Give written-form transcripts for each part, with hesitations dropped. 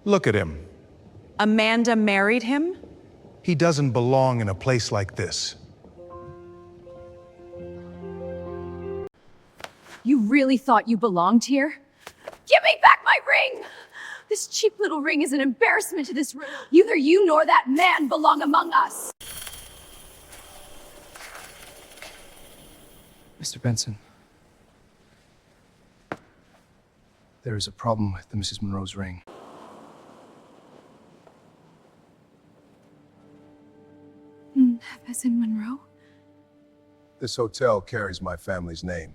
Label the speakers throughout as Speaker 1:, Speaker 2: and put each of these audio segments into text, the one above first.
Speaker 1: Look at him.
Speaker 2: Amanda married him?
Speaker 1: He doesn't belong in a place like this.
Speaker 3: You really thought you belonged here? Give me back my ring! This cheap little ring is an embarrassment to this room. Neither you nor that man belong among us.
Speaker 4: Mr. Benson, there is a problem with the Mrs. Monroe's ring.
Speaker 3: As in Monroe?
Speaker 5: This hotel carries my family's name.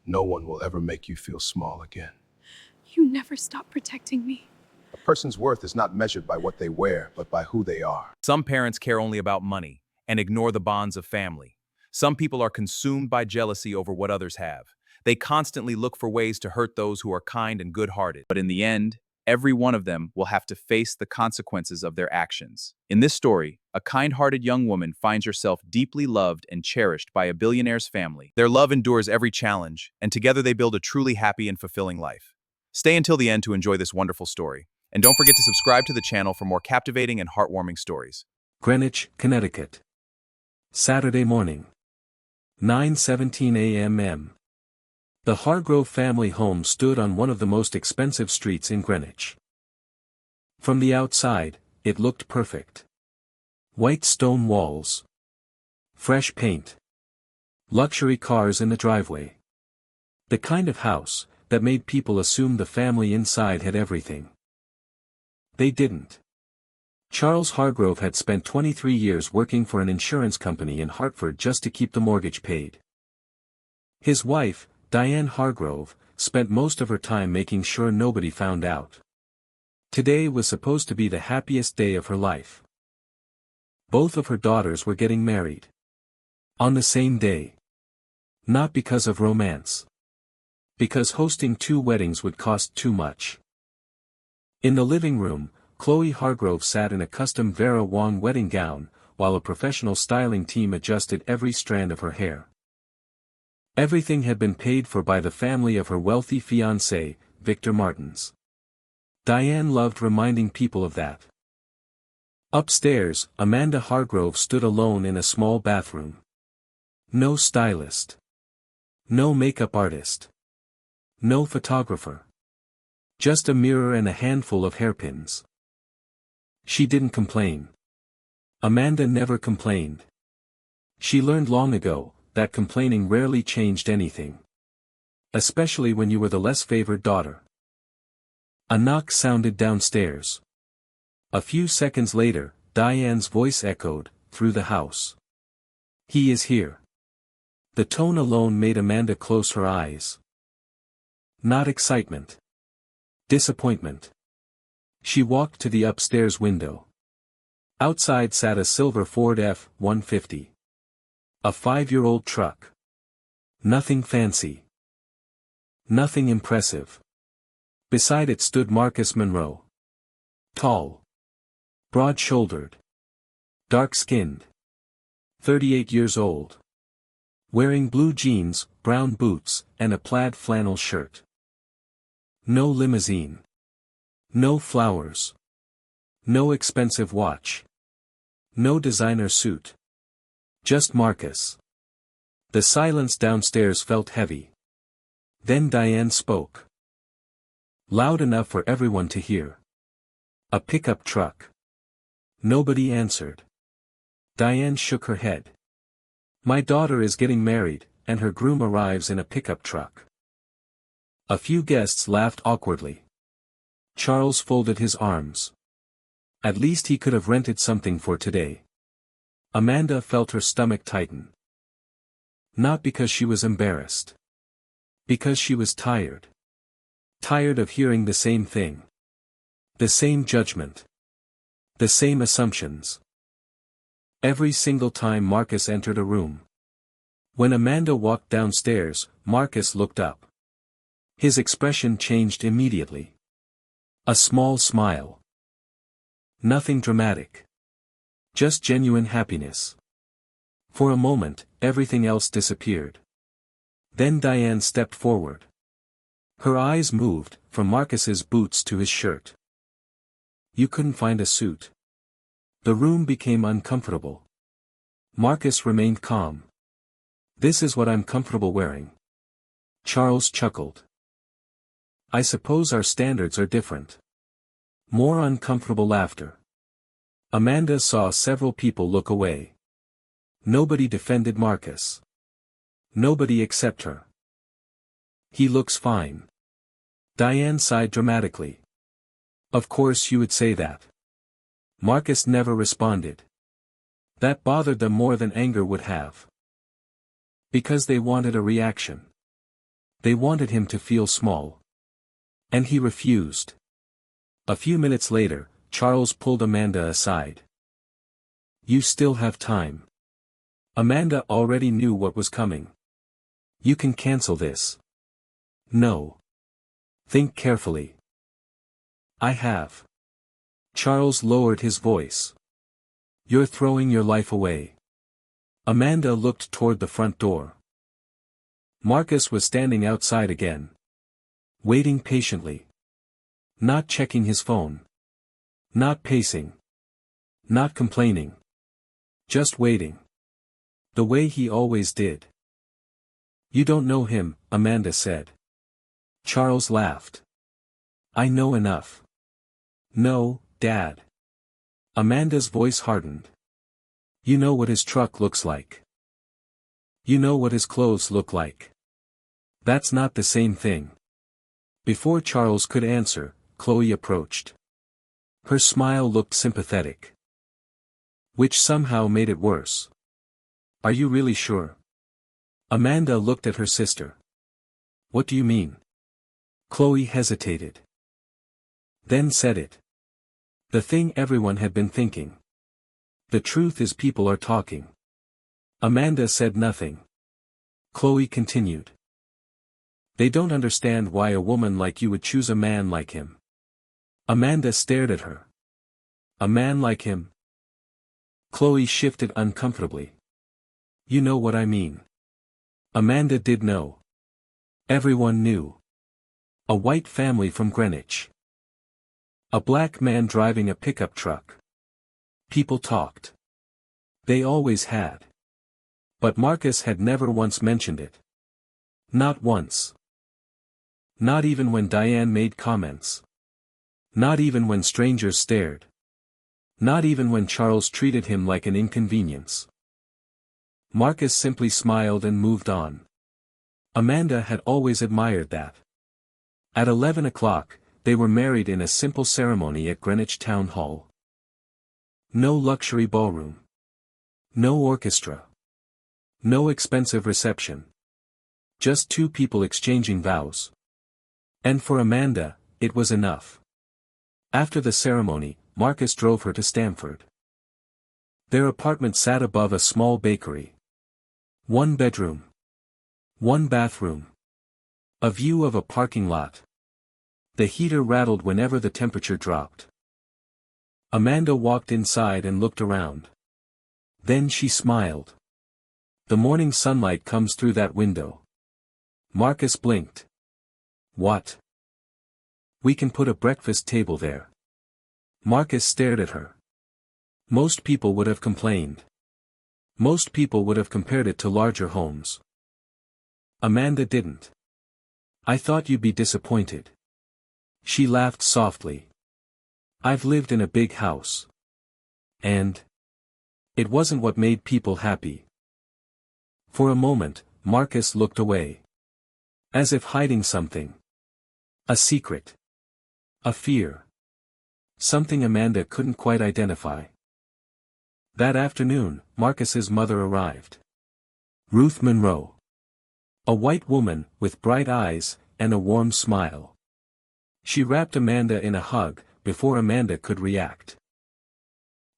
Speaker 5: No one will ever make you feel small again.
Speaker 3: You never stop protecting me.
Speaker 5: A person's worth is not measured by what they wear, but by who they are.
Speaker 6: Some parents care only about money and ignore the bonds of family. Some people are consumed by jealousy over what others have. They constantly look for ways to hurt those who are kind and good-hearted. But in the end, every one of them will have to face the consequences of their actions. In this story, a kind-hearted young woman finds herself deeply loved and cherished by a billionaire's family. Their love endures every challenge, and together they build a truly happy and fulfilling life. Stay until the end to enjoy this wonderful story. And don't forget to subscribe to the channel for more captivating and heartwarming stories.
Speaker 7: Greenwich, Connecticut. Saturday morning. 9:17 a.m. The Hargrove family home stood on one of the most expensive streets in Greenwich. From the outside, it looked perfect. White stone walls. Fresh paint. Luxury cars in the driveway. The kind of house that made people assume the family inside had everything. They didn't. Charles Hargrove had spent 23 years working for an insurance company in Hartford just to keep the mortgage paid. His wife, Diane Hargrove, spent most of her time making sure nobody found out. Today was supposed to be the happiest day of her life. Both of her daughters were getting married. On the same day. Not because of romance. Because hosting 2 weddings would cost too much. In the living room, Chloe Hargrove sat in a custom Vera Wang wedding gown, while a professional styling team adjusted every strand of her hair. Everything had been paid for by the family of her wealthy fiancé, Victor Martins. Diane loved reminding people of that. Upstairs, Amanda Hargrove stood alone in a small bathroom. No stylist. No makeup artist. No photographer. Just a mirror and a handful of hairpins. She didn't complain. Amanda never complained. She learned long ago that complaining rarely changed anything. Especially when you were the less favored daughter. A knock sounded downstairs. A few seconds later, Diane's voice echoed through the house. "He is here." The tone alone made Amanda close her eyes. Not excitement. Disappointment. She walked to the upstairs window. Outside sat a silver Ford F-150. A 5-year-old truck. Nothing fancy. Nothing impressive. Beside it stood Marcus Monroe. Tall. Broad-shouldered. Dark-skinned. 38 years old. Wearing blue jeans, brown boots, and a plaid flannel shirt. No limousine. No flowers. No expensive watch. No designer suit. Just Marcus. The silence downstairs felt heavy. Then Diane spoke. Loud enough for everyone to hear. "A pickup truck." Nobody answered. Diane shook her head. "My daughter is getting married, and her groom arrives in a pickup truck." A few guests laughed awkwardly. Charles folded his arms. At least he could have rented something for today. Amanda felt her stomach tighten. Not because she was embarrassed. Because she was tired. Tired of hearing the same thing. The same judgment. The same assumptions. Every single time Marcus entered a room. When Amanda walked downstairs, Marcus looked up. His expression changed immediately. A small smile. Nothing dramatic. Just genuine happiness. For a moment, everything else disappeared. Then Diane stepped forward. Her eyes moved, from Marcus's boots to his shirt. You couldn't find a suit. The room became uncomfortable. Marcus remained calm. This is what I'm comfortable wearing. Charles chuckled. I suppose our standards are different. More uncomfortable laughter. Amanda saw several people look away. Nobody defended Marcus. Nobody except her. He looks fine. Diane sighed dramatically. Of course you would say that. Marcus never responded. That bothered them more than anger would have. Because they wanted a reaction. They wanted him to feel small. And he refused. A few minutes later, Charles pulled Amanda aside. You still have time. Amanda already knew what was coming. You can cancel this. No. Think carefully. I have. Charles lowered his voice. You're throwing your life away. Amanda looked toward the front door. Marcus was standing outside again. Waiting patiently. Not checking his phone. Not pacing. Not complaining. Just waiting. The way he always did. You don't know him, Amanda said. Charles laughed. I know enough. No, Dad. Amanda's voice hardened. You know what his truck looks like. You know what his clothes look like. That's not the same thing. Before Charles could answer, Chloe approached. Her smile looked sympathetic. Which somehow made it worse. Are you really sure? Amanda looked at her sister. What do you mean? Chloe hesitated. Then said it. The thing everyone had been thinking. The truth is people are talking. Amanda said nothing. Chloe continued. They don't understand why a woman like you would choose a man like him. Amanda stared at her. A man like him? Chloe shifted uncomfortably. You know what I mean. Amanda did know. Everyone knew. A white family from Greenwich. A black man driving a pickup truck. People talked. They always had. But Marcus had never once mentioned it. Not once. Not even when Diane made comments. Not even when strangers stared. Not even when Charles treated him like an inconvenience. Marcus simply smiled and moved on. Amanda had always admired that. At 11 o'clock, they were married in a simple ceremony at Greenwich Town Hall. No luxury ballroom. No orchestra. No expensive reception. Just two people exchanging vows. And for Amanda, it was enough. After the ceremony, Marcus drove her to Stamford. Their apartment sat above a small bakery. 1 bedroom. 1 bathroom. A view of a parking lot. The heater rattled whenever the temperature dropped. Amanda walked inside and looked around. Then she smiled. The morning sunlight comes through that window. Marcus blinked. What? We can put a breakfast table there. Marcus stared at her. Most people would have complained. Most people would have compared it to larger homes. Amanda didn't. I thought you'd be disappointed. She laughed softly. I've lived in a big house. And it wasn't what made people happy. For a moment, Marcus looked away. As if hiding something. A secret. A fear. Something Amanda couldn't quite identify. That afternoon, Marcus's mother arrived. Ruth Monroe. A white woman, with bright eyes, and a warm smile. She wrapped Amanda in a hug, before Amanda could react.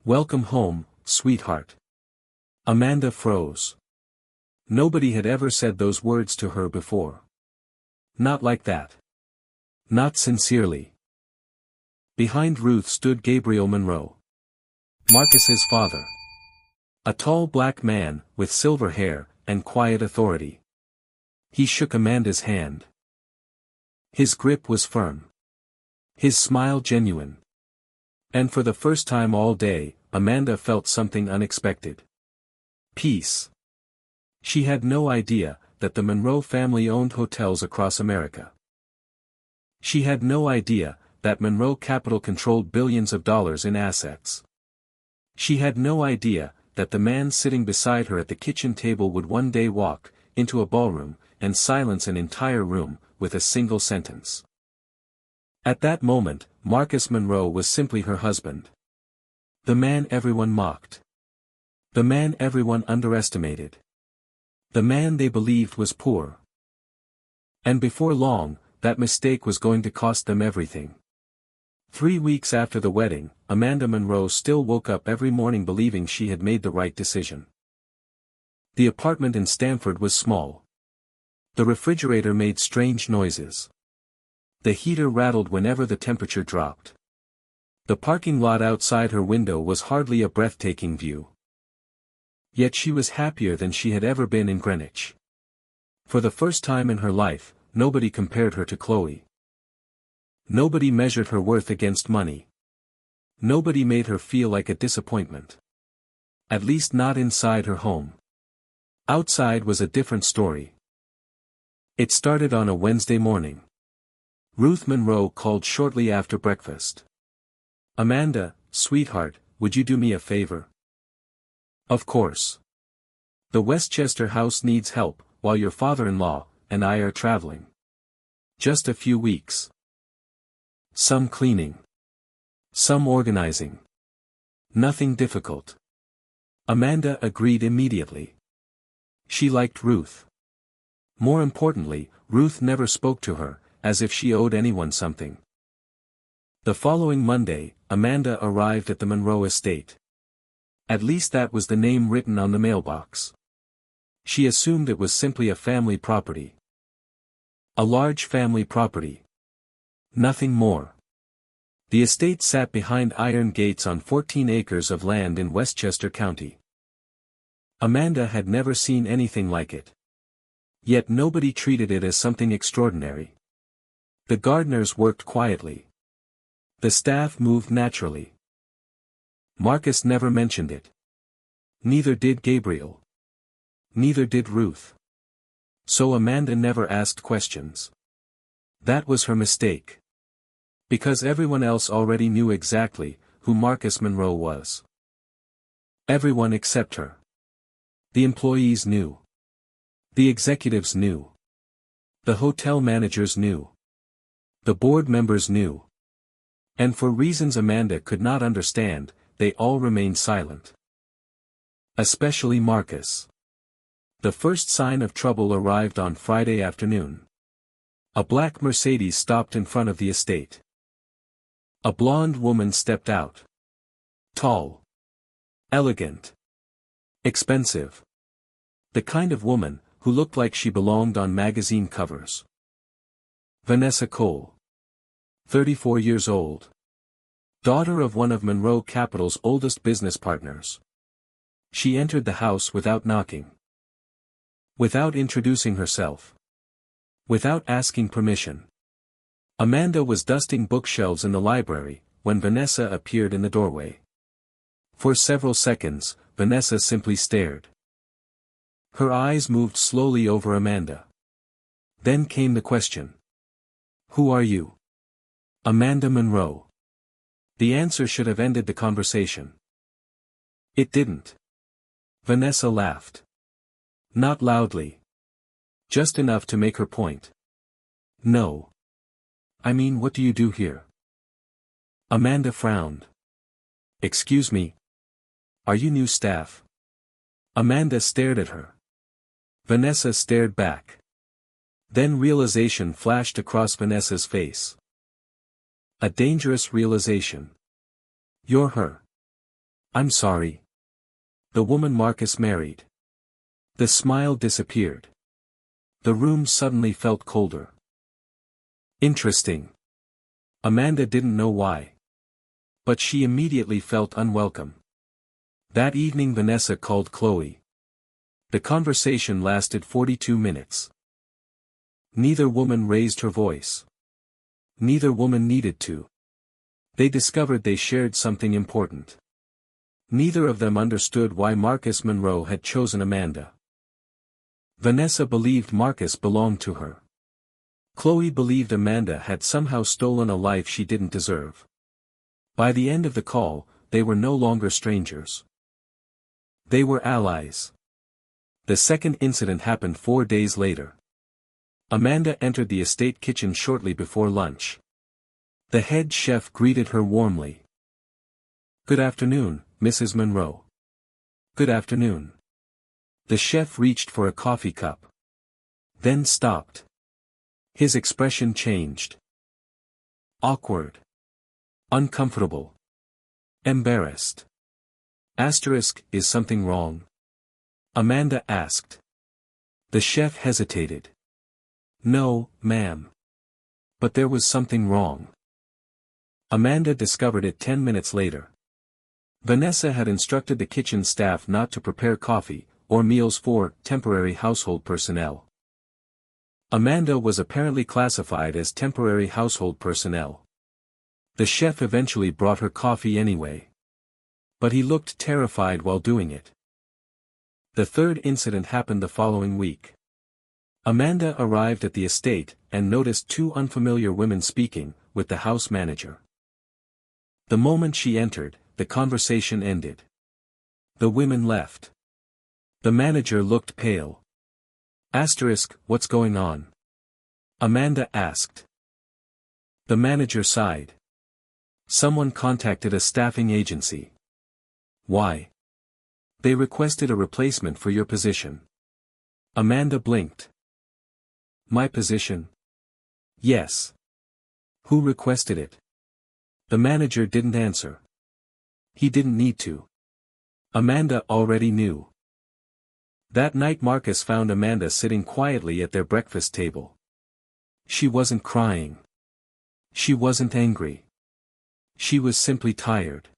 Speaker 7: Welcome home, sweetheart. Amanda froze. Nobody had ever said those words to her before. Not like that. Not sincerely. Behind Ruth stood Gabriel Monroe. Marcus's father. A tall black man, with silver hair, and quiet authority. He shook Amanda's hand. His grip was firm. His smile genuine. And for the first time all day, Amanda felt something unexpected. Peace. She had no idea that the Monroe family owned hotels across America. She had no idea that Monroe Capital controlled billions of dollars in assets. She had no idea that the man sitting beside her at the kitchen table would one day walk into a ballroom and silence an entire room with a single sentence. At that moment, Marcus Monroe was simply her husband. The man everyone mocked. The man everyone underestimated. The man they believed was poor. And before long, that mistake was going to cost them everything. 3 weeks after the wedding, Amanda Monroe still woke up every morning believing she had made the right decision. The apartment in Stamford was small. The refrigerator made strange noises. The heater rattled whenever the temperature dropped. The parking lot outside her window was hardly a breathtaking view. Yet she was happier than she had ever been in Greenwich. For the first time in her life, nobody compared her to Chloe. Nobody measured her worth against money. Nobody made her feel like a disappointment. At least not inside her home. Outside was a different story. It started on a Wednesday morning. Ruth Monroe called shortly after breakfast. "Amanda, sweetheart, would you do me a favor?" "Of course. The Westchester house needs help, while your father-in-law and I are traveling. Just a few weeks. Some cleaning. Some organizing. Nothing difficult." Amanda agreed immediately. She liked Ruth. More importantly, Ruth never spoke to her, as if she owed anyone something. The following Monday, Amanda arrived at the Monroe estate. At least that was the name written on the mailbox. She assumed it was simply a family property. A large family property. Nothing more. The estate sat behind iron gates on 14 acres of land in Westchester County. Amanda had never seen anything like it. Yet nobody treated it as something extraordinary. The gardeners worked quietly. The staff moved naturally. Marcus never mentioned it. Neither did Gabriel. Neither did Ruth. So Amanda never asked questions. That was her mistake. Because everyone else already knew exactly who Marcus Monroe was. Everyone except her. The employees knew. The executives knew. The hotel managers knew. The board members knew. And for reasons Amanda could not understand, they all remained silent. Especially Marcus. The first sign of trouble arrived on Friday afternoon. A black Mercedes stopped in front of the estate. A blonde woman stepped out. Tall. Elegant. Expensive. The kind of woman who looked like she belonged on magazine covers. Vanessa Cole. 34 years old. Daughter of one of Monroe Capital's oldest business partners. She entered the house without knocking. Without introducing herself. Without asking permission. Amanda was dusting bookshelves in the library, when Vanessa appeared in the doorway. For several seconds, Vanessa simply stared. Her eyes moved slowly over Amanda. Then came the question. "Who are you?" "Amanda Monroe." The answer should have ended the conversation. It didn't. Vanessa laughed. Not loudly. Just enough to make her point. "No. I mean, what do you do here?" Amanda frowned. "Excuse me. Are you new staff?" Amanda stared at her. Vanessa stared back. Then realization flashed across Vanessa's face. A dangerous realization. "You're her." "I'm sorry." The woman Marcus married. The smile disappeared. The room suddenly felt colder. Interesting. Amanda didn't know why. But she immediately felt unwelcome. That evening Vanessa called Chloe. The conversation lasted 42 minutes. Neither woman raised her voice. Neither woman needed to. They discovered they shared something important. Neither of them understood why Marcus Monroe had chosen Amanda. Vanessa believed Marcus belonged to her. Chloe believed Amanda had somehow stolen a life she didn't deserve. By the end of the call, they were no longer strangers. They were allies. The second incident happened 4 days later. Amanda entered the estate kitchen shortly before lunch. The head chef greeted her warmly. "Good afternoon, Mrs. Monroe." "Good afternoon." The chef reached for a coffee cup. Then stopped. His expression changed. Awkward. Uncomfortable. Embarrassed. Is something wrong? Amanda asked. The chef hesitated. "No, ma'am. But there was something wrong." Amanda discovered it 10 minutes later. Vanessa had instructed the kitchen staff not to prepare coffee or meals for temporary household personnel. Amanda was apparently classified as temporary household personnel. The chef eventually brought her coffee anyway. But he looked terrified while doing it. The third incident happened the following week. Amanda arrived at the estate and noticed two unfamiliar women speaking with the house manager. The moment she entered, the conversation ended. The women left. The manager looked pale. What's going on? Amanda asked. The manager sighed. Someone contacted a staffing agency. Why? They requested a replacement for your position. Amanda blinked. My position? Yes. Who requested it? The manager didn't answer. He didn't need to. Amanda already knew. That night Marcus found Amanda sitting quietly at their breakfast table. She wasn't crying. She wasn't angry. She was simply tired.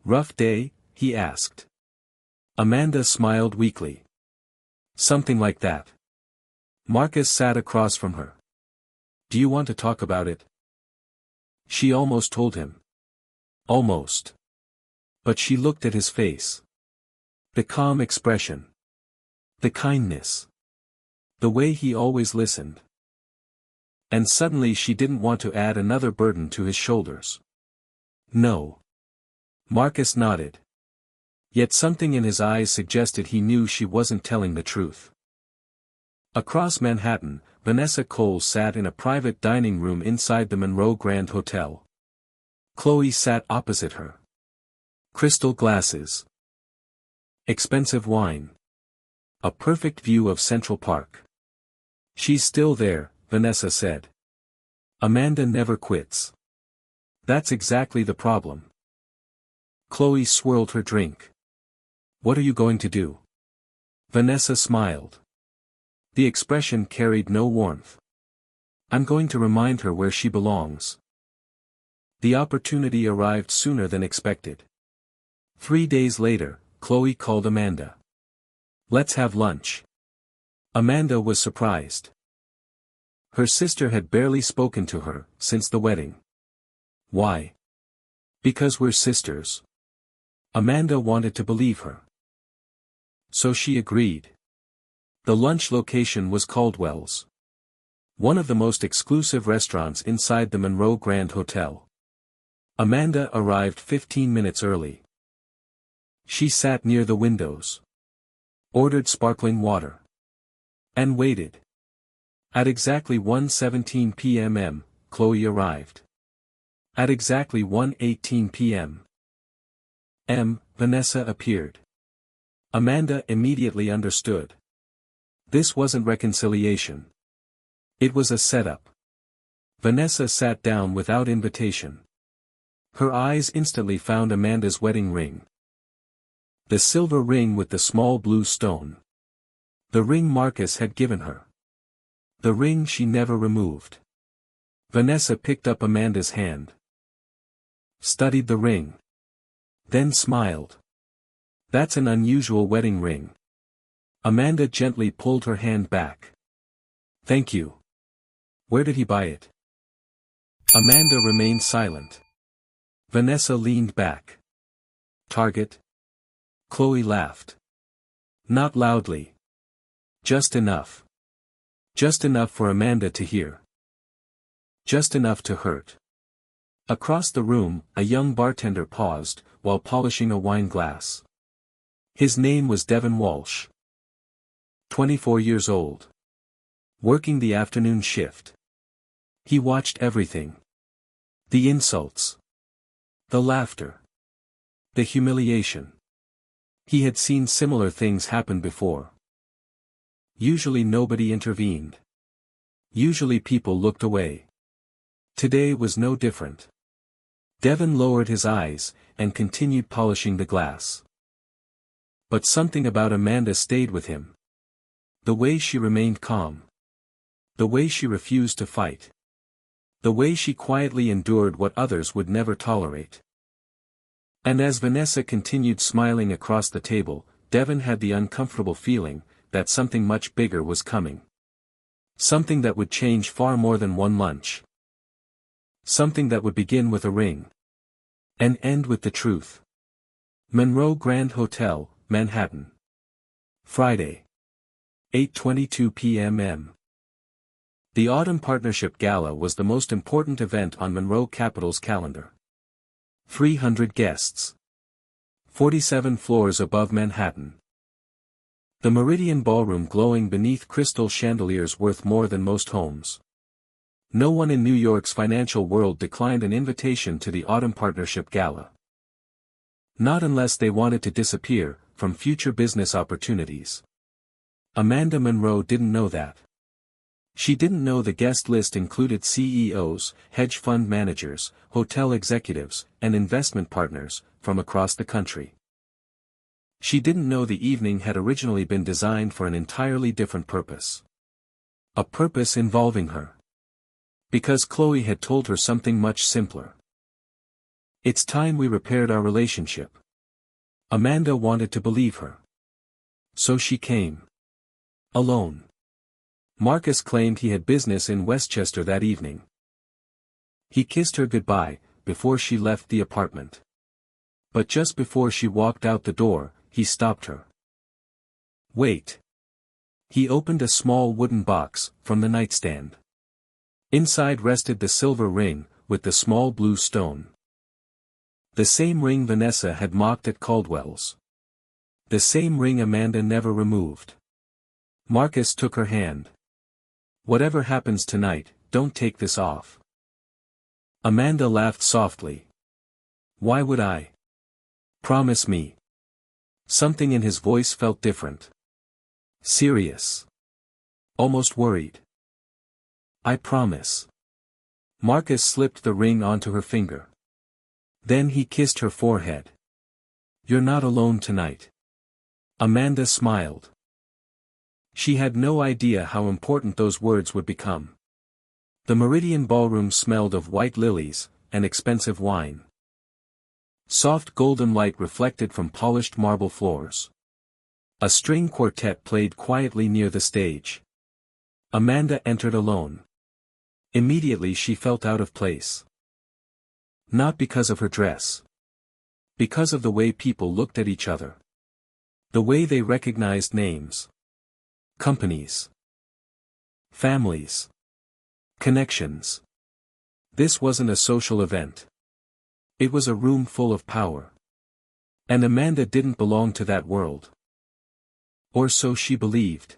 Speaker 7: Rough day? He asked. Amanda smiled weakly. Something like that. Marcus sat across from her. Do you want to talk about it? She almost told him. Almost. But she looked at his face. The calm expression. The kindness. The way he always listened. And suddenly she didn't want to add another burden to his shoulders. No. Marcus nodded. Yet something in his eyes suggested he knew she wasn't telling the truth. Across Manhattan, Vanessa Cole sat in a private dining room inside the Monroe Grand Hotel. Chloe sat opposite her. Crystal glasses. Expensive wine. A perfect view of Central Park. She's still there, Vanessa said. Amanda never quits. That's exactly the problem. Chloe swirled her drink. What are you going to do? Vanessa smiled. The expression carried no warmth. I'm going to remind her where she belongs. The opportunity arrived sooner than expected. 3 days later, Chloe called Amanda. Let's have lunch. Amanda was surprised. Her sister had barely spoken to her since the wedding. Why? Because we're sisters. Amanda wanted to believe her. So she agreed. The lunch location was Caldwell's. One of the most exclusive restaurants inside the Monroe Grand Hotel. Amanda arrived 15 minutes early. She sat near the windows. Ordered sparkling water. And waited. At exactly 1:17 p.m. Chloe arrived. At exactly 1:18 p.m. Vanessa appeared. Amanda immediately understood. This wasn't reconciliation. It was a setup. Vanessa sat down without invitation. Her eyes instantly found Amanda's wedding ring. The silver ring with the small blue stone. The ring Marcus had given her. The ring she never removed. Vanessa picked up Amanda's hand. Studied the ring. Then smiled. That's an unusual wedding ring. Amanda gently pulled her hand back. Thank you. Where did he buy it? Amanda remained silent. Vanessa leaned back. Target? Chloe laughed. Not loudly. Just enough. Just enough for Amanda to hear. Just enough to hurt. Across the room, a young bartender paused, while polishing a wine glass. His name was Devin Walsh. 24 years old. Working the afternoon shift. He watched everything. The insults. The laughter. The humiliation. He had seen similar things happen before. Usually nobody intervened. Usually people looked away. Today was no different. Devin lowered his eyes, and continued polishing the glass. But something about Amanda stayed with him. The way she remained calm. The way she refused to fight. The way she quietly endured what others would never tolerate. And as Vanessa continued smiling across the table, Devin had the uncomfortable feeling that something much bigger was coming. Something that would change far more than one lunch. Something that would begin with a ring. And end with the truth. Monroe Grand Hotel, Manhattan. Friday. 8:22 p.m. The Autumn Partnership Gala was the most important event on Monroe Capital's calendar. 300 guests. 47 floors above Manhattan. The Meridian Ballroom glowing beneath crystal chandeliers worth more than most homes. No one in New York's financial world declined an invitation to the Autumn Partnership Gala. Not unless they wanted to disappear from future business opportunities. Amanda Monroe didn't know that. She didn't know the guest list included CEOs, hedge fund managers, hotel executives, and investment partners from across the country. She didn't know the evening had originally been designed for an entirely different purpose. A purpose involving her. Because Chloe had told her something much simpler. It's time we repaired our relationship. Amanda wanted to believe her. So she came. Alone. Marcus claimed he had business in Westchester that evening. He kissed her goodbye, before she left the apartment. But just before she walked out the door, he stopped her. Wait. He opened a small wooden box, from the nightstand. Inside rested the silver ring, with the small blue stone. The same ring Vanessa had mocked at Caldwell's. The same ring Amanda never removed. Marcus took her hand. Whatever happens tonight, don't take this off. Amanda laughed softly. Why would I? Promise me. Something in his voice felt different. Serious. Almost worried. I promise. Marcus slipped the ring onto her finger. Then he kissed her forehead. You're not alone tonight. Amanda smiled. She had no idea how important those words would become. The Meridian Ballroom smelled of white lilies, and expensive wine. Soft golden light reflected from polished marble floors. A string quartet played quietly near the stage. Amanda entered alone. Immediately she felt out of place. Not because of her dress. Because of the way people looked at each other. The way they recognized names. Companies. Families. Connections. This wasn't a social event. It was a room full of power. And Amanda didn't belong to that world. Or so she believed.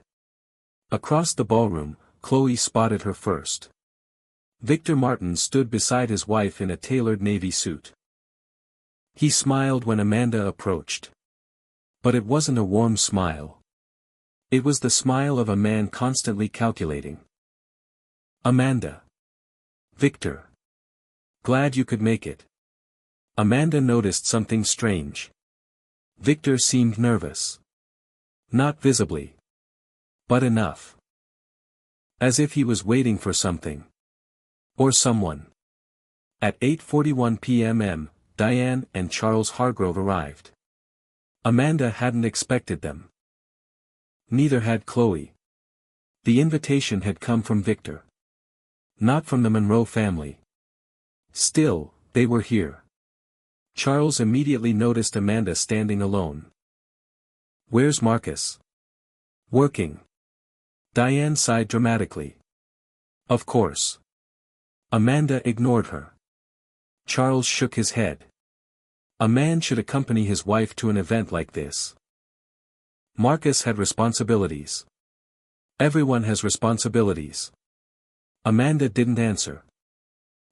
Speaker 7: Across the ballroom, Chloe spotted her first. Victor Martin stood beside his wife in a tailored navy suit. He smiled when Amanda approached. But it wasn't a warm smile. It was the smile of a man constantly calculating. Amanda. Victor. Glad you could make it. Amanda noticed something strange. Victor seemed nervous. Not visibly. But enough. As if he was waiting for something. Or someone. At 8:41 p.m., Diane and Charles Hargrove arrived. Amanda hadn't expected them. Neither had Chloe. The invitation had come from Victor. Not from the Monroe family. Still, they were here. Charles immediately noticed Amanda standing alone. Where's Marcus? Working. Diane sighed dramatically. Of course. Amanda ignored her. Charles shook his head. A man should accompany his wife to an event like this. Marcus had responsibilities. Everyone has responsibilities. Amanda didn't answer.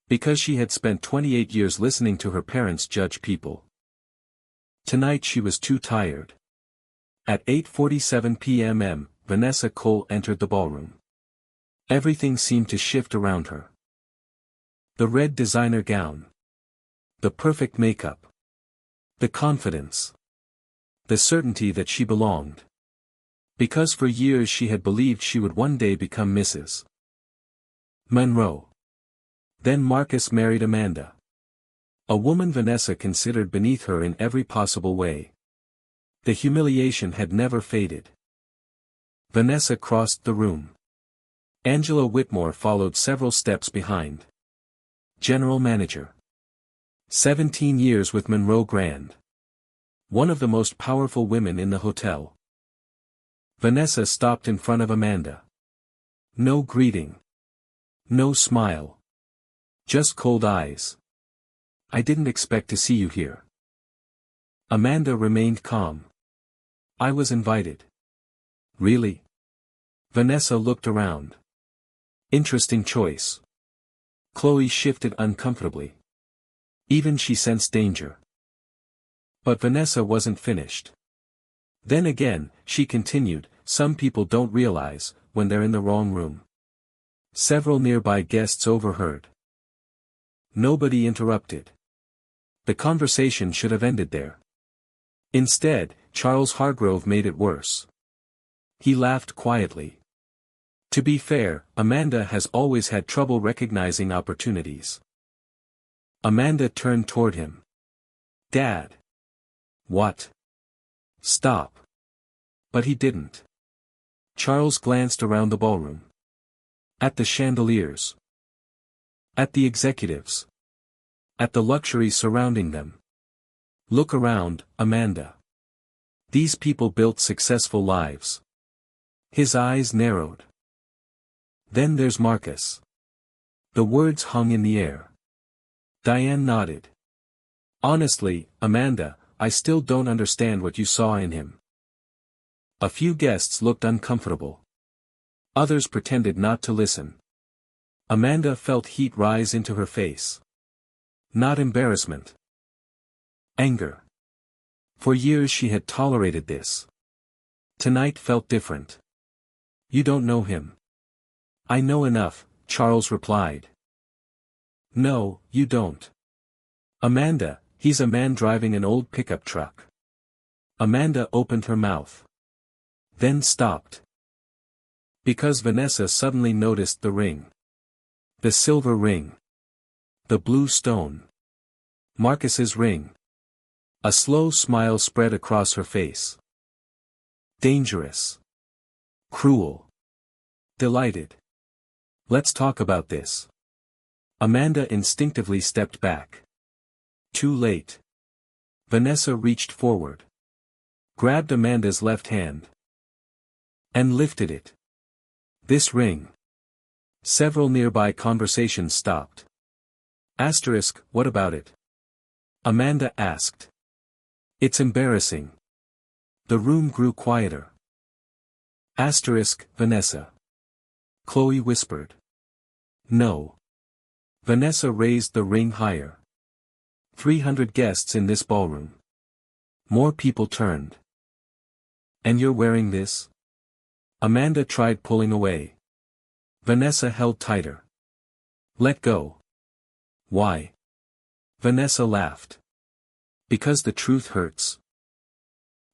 Speaker 7: Because she had spent 28 years listening to her parents judge people. Tonight she was too tired. At 8:47 p.m. Vanessa Cole entered the ballroom. Everything seemed to shift around her. The red designer gown. The perfect makeup. The confidence. The certainty that she belonged. Because for years she had believed she would one day become Mrs. Monroe. Then Marcus married Amanda. A woman Vanessa considered beneath her in every possible way. The humiliation had never faded. Vanessa crossed the room. Angela Whitmore followed several steps behind. General Manager. 17 years with Monroe Grand. One of the most powerful women in the hotel. Vanessa stopped in front of Amanda. No greeting. No smile. Just cold eyes. I didn't expect to see you here. Amanda remained calm. I was invited. Really? Vanessa looked around. Interesting choice. Chloe shifted uncomfortably. Even she sensed danger. But Vanessa wasn't finished. Then again, she continued, some people don't realize, when they're in the wrong room. Several nearby guests overheard. Nobody interrupted. The conversation should have ended there. Instead, Charles Hargrove made it worse. He laughed quietly. To be fair, Amanda has always had trouble recognizing opportunities. Amanda turned toward him. Dad. What? Stop. But he didn't. Charles glanced around the ballroom. At the chandeliers. At the executives. At the luxury surrounding them. Look around, Amanda. These people built successful lives. His eyes narrowed. Then there's Marcus. The words hung in the air. Diane nodded. Honestly, Amanda, I still don't understand what you saw in him. A few guests looked uncomfortable. Others pretended not to listen. Amanda felt heat rise into her face. Not embarrassment. Anger. For years she had tolerated this. Tonight felt different. You don't know him. I know enough, Charles replied. No, you don't. Amanda, he's a man driving an old pickup truck. Amanda opened her mouth. Then stopped. Because Vanessa suddenly noticed the ring. The silver ring. The blue stone. Marcus's ring. A slow smile spread across her face. Dangerous. Cruel. Delighted. Let's talk about this. Amanda instinctively stepped back. Too late. Vanessa reached forward. Grabbed Amanda's left hand. And lifted it. This ring. Several nearby conversations stopped. Asterisk, what about it? Amanda asked. It's embarrassing. The room grew quieter. Asterisk, Vanessa. Chloe whispered. No. Vanessa raised the ring higher. 300 guests in this ballroom. More people turned. And you're wearing this? Amanda tried pulling away. Vanessa held tighter. Let go. Why? Vanessa laughed. Because the truth hurts.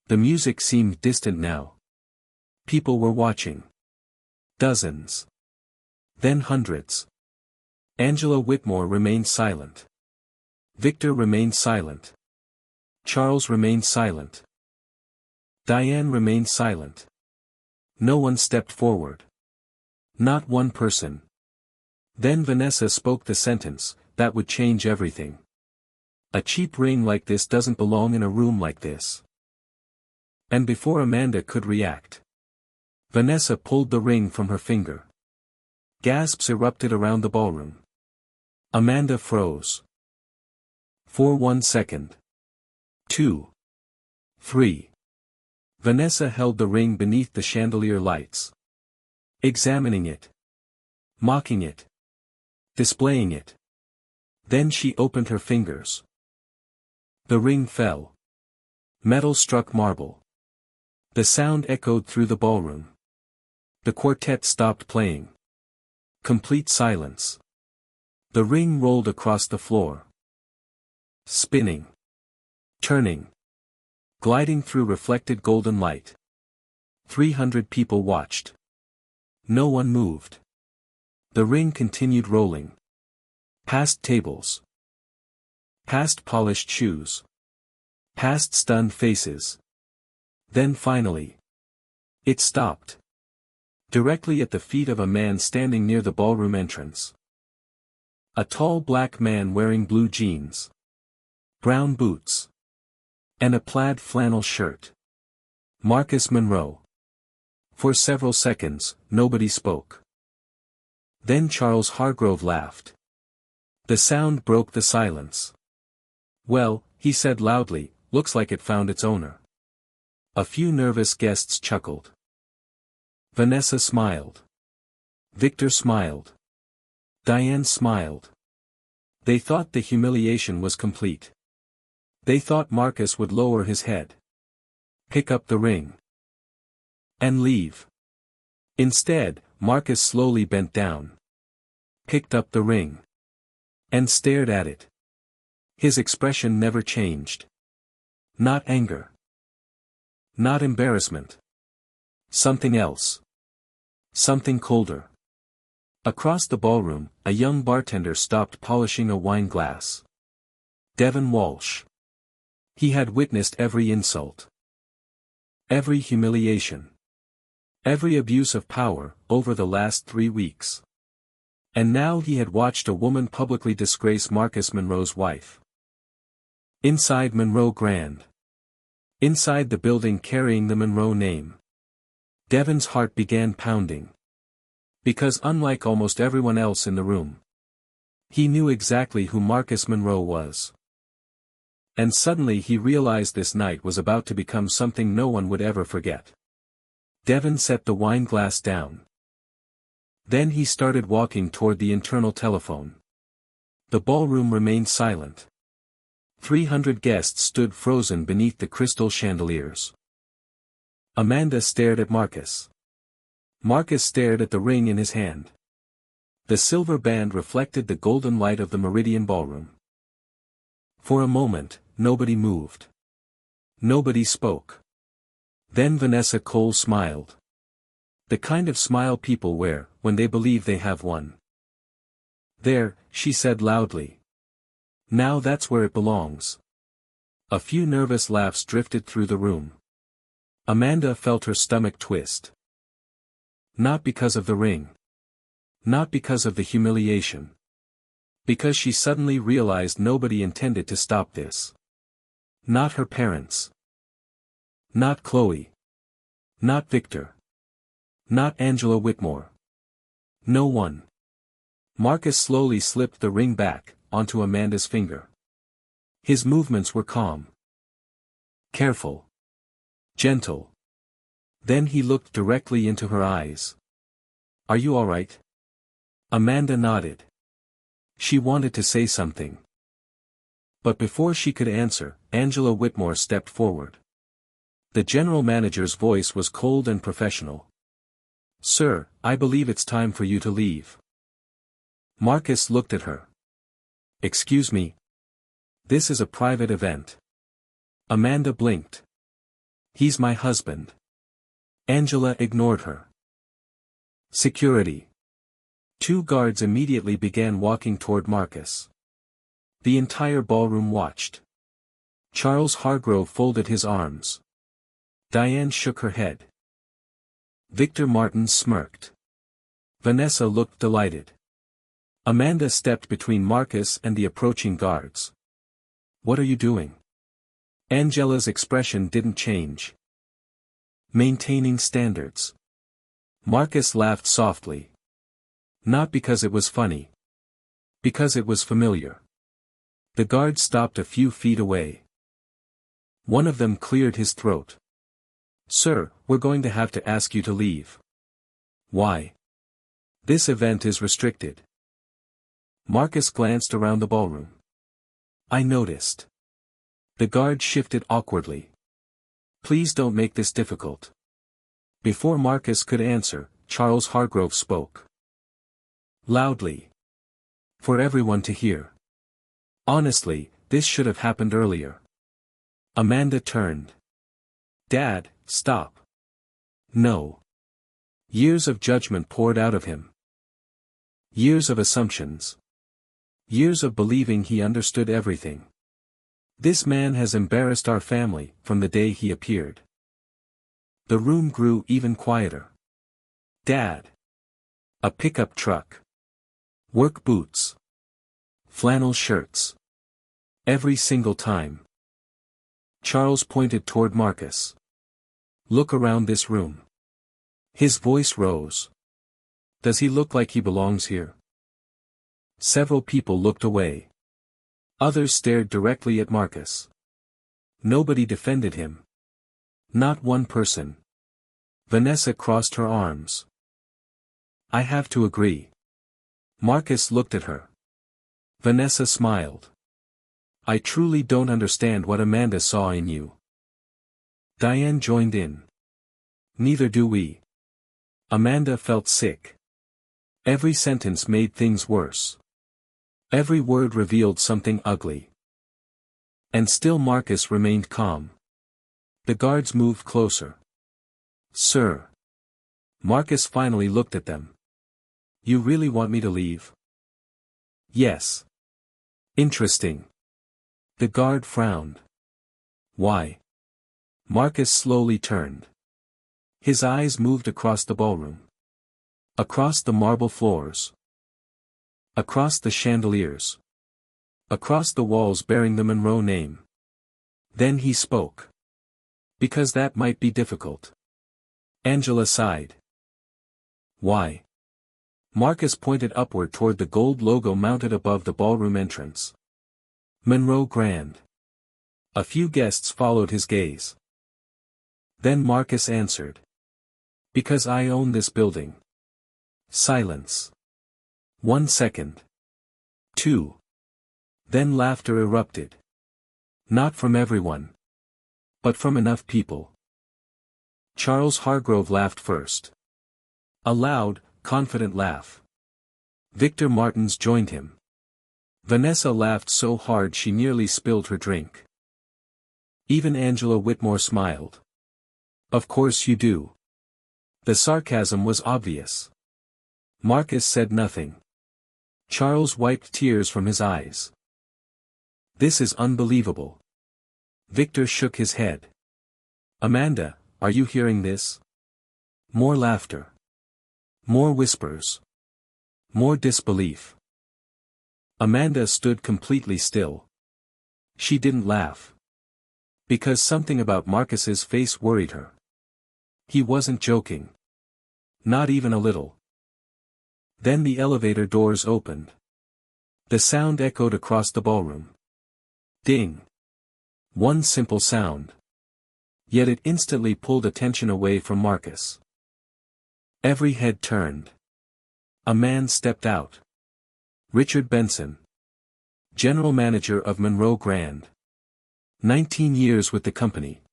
Speaker 7: The music seemed distant now. People were watching. Dozens. Then hundreds. Angela Whitmore remained silent. Victor remained silent. Charles remained silent. Diane remained silent. No one stepped forward. Not one person. Then Vanessa spoke the sentence, that would change everything. A cheap ring like this doesn't belong in a room like this. And before Amanda could react, Vanessa pulled the ring from her finger. Gasps erupted around the ballroom. Amanda froze. For 1 second. 2. 3. Vanessa held the ring beneath the chandelier lights. Examining it. Mocking it. Displaying it. Then she opened her fingers. The ring fell. Metal struck marble. The sound echoed through the ballroom. The quartet stopped playing. Complete silence. The ring rolled across the floor. Spinning. Turning. Gliding through reflected golden light. 300 people watched. No one moved. The ring continued rolling. Past tables. Past polished shoes. Past stunned faces. Then finally, it stopped. Directly at the feet of a man standing near the ballroom entrance. A tall black man wearing blue jeans, brown boots, and a plaid flannel shirt. Marcus Monroe. For several seconds, nobody spoke. Then Charles Hargrove laughed. The sound broke the silence. "Well," he said loudly, "looks like it found its owner." A few nervous guests chuckled. Vanessa smiled. Victor smiled. Diane smiled. They thought the humiliation was complete. They thought Marcus would lower his head, pick up the ring, and leave. Instead, Marcus slowly bent down, picked up the ring, and stared at it. His expression never changed. Not anger. Not embarrassment. Something else. Something colder. Across the ballroom, a young bartender stopped polishing a wine glass. Devon Walsh. He had witnessed every insult. Every humiliation. Every abuse of power, over the last 3 weeks. And now he had watched a woman publicly disgrace Marcus Monroe's wife. Inside Monroe Grand. Inside the building carrying the Monroe name. Devon's heart began pounding. Because unlike almost everyone else in the room, he knew exactly who Marcus Monroe was. And suddenly he realized this night was about to become something no one would ever forget. Devon set the wine glass down. Then he started walking toward the internal telephone. The ballroom remained silent. 300 guests stood frozen beneath the crystal chandeliers. Amanda stared at Marcus. Marcus stared at the ring in his hand. The silver band reflected the golden light of the Meridian Ballroom. For a moment, nobody moved. Nobody spoke. Then Vanessa Cole smiled. The kind of smile people wear, when they believe they have won. "There," she said loudly. "Now that's where it belongs." A few nervous laughs drifted through the room. Amanda felt her stomach twist. Not because of the ring. Not because of the humiliation. Because she suddenly realized nobody intended to stop this. Not her parents. Not Chloe. Not Victor. Not Angela Whitmore. No one. Marcus slowly slipped the ring back, onto Amanda's finger. His movements were calm. Careful. Gentle. Then he looked directly into her eyes. "Are you all right?" Amanda nodded. She wanted to say something. But before she could answer, Angela Whitmore stepped forward. The general manager's voice was cold and professional. "Sir, I believe it's time for you to leave." Marcus looked at her. "Excuse me. This is a private event." Amanda blinked. "He's my husband." Angela ignored her. Security. 2 guards immediately began walking toward Marcus. The entire ballroom watched. Charles Hargrove folded his arms. Diane shook her head. Victor Martin smirked. Vanessa looked delighted. Amanda stepped between Marcus and the approaching guards. "What are you doing?" Angela's expression didn't change. "Maintaining standards." Marcus laughed softly. Not because it was funny. Because it was familiar. The guard stopped a few feet away. One of them cleared his throat. "Sir, we're going to have to ask you to leave." "Why?" "This event is restricted." Marcus glanced around the ballroom. "I noticed." The guard shifted awkwardly. "Please don't make this difficult." Before Marcus could answer, Charles Hargrove spoke. Loudly. For everyone to hear. "Honestly, this should have happened earlier." Amanda turned. "Dad, stop." "No." Years of judgment poured out of him. Years of assumptions. Years of believing he understood everything. This man has embarrassed our family from the day he appeared. The room grew even quieter. "Dad." A pickup truck. Work boots. Flannel shirts. Every single time. Charles pointed toward Marcus. "Look around this room." His voice rose. "Does he look like he belongs here?" Several people looked away. Others stared directly at Marcus. Nobody defended him. Not one person. Vanessa crossed her arms. "I have to agree." Marcus looked at her. Vanessa smiled. "I truly don't understand what Amanda saw in you." Diane joined in. "Neither do we." Amanda felt sick. Every sentence made things worse. Every word revealed something ugly. And still Marcus remained calm. The guards moved closer. "Sir." Marcus finally looked at them. "You really want me to leave?" "Yes." "Interesting." The guard frowned. "Why?" Marcus slowly turned. His eyes moved across the ballroom. Across the marble floors. Across the chandeliers. Across the walls bearing the Monroe name. Then he spoke. "Because that might be difficult." Angela sighed. "Why?" Marcus pointed upward toward the gold logo mounted above the ballroom entrance. "Monroe Grand." A few guests followed his gaze. Then Marcus answered. "Because I own this building." Silence. 1 second. 2. Then laughter erupted. Not from everyone. But from enough people. Charles Hargrove laughed first. A loud, confident laugh. Victor Martins joined him. Vanessa laughed so hard she nearly spilled her drink. Even Angela Whitmore smiled. "Of course you do." The sarcasm was obvious. Marcus said nothing. Charles wiped tears from his eyes. "This is unbelievable." Victor shook his head. "Amanda, are you hearing this?" More laughter. More whispers. More disbelief. Amanda stood completely still. She didn't laugh. Because something about Marcus's face worried her. He wasn't joking. Not even a little. Then the elevator doors opened. The sound echoed across the ballroom. Ding. One simple sound. Yet it instantly pulled attention away from Marcus. Every head turned. A man stepped out. Richard Benson. General Manager of Monroe Grand. 19 years with the company.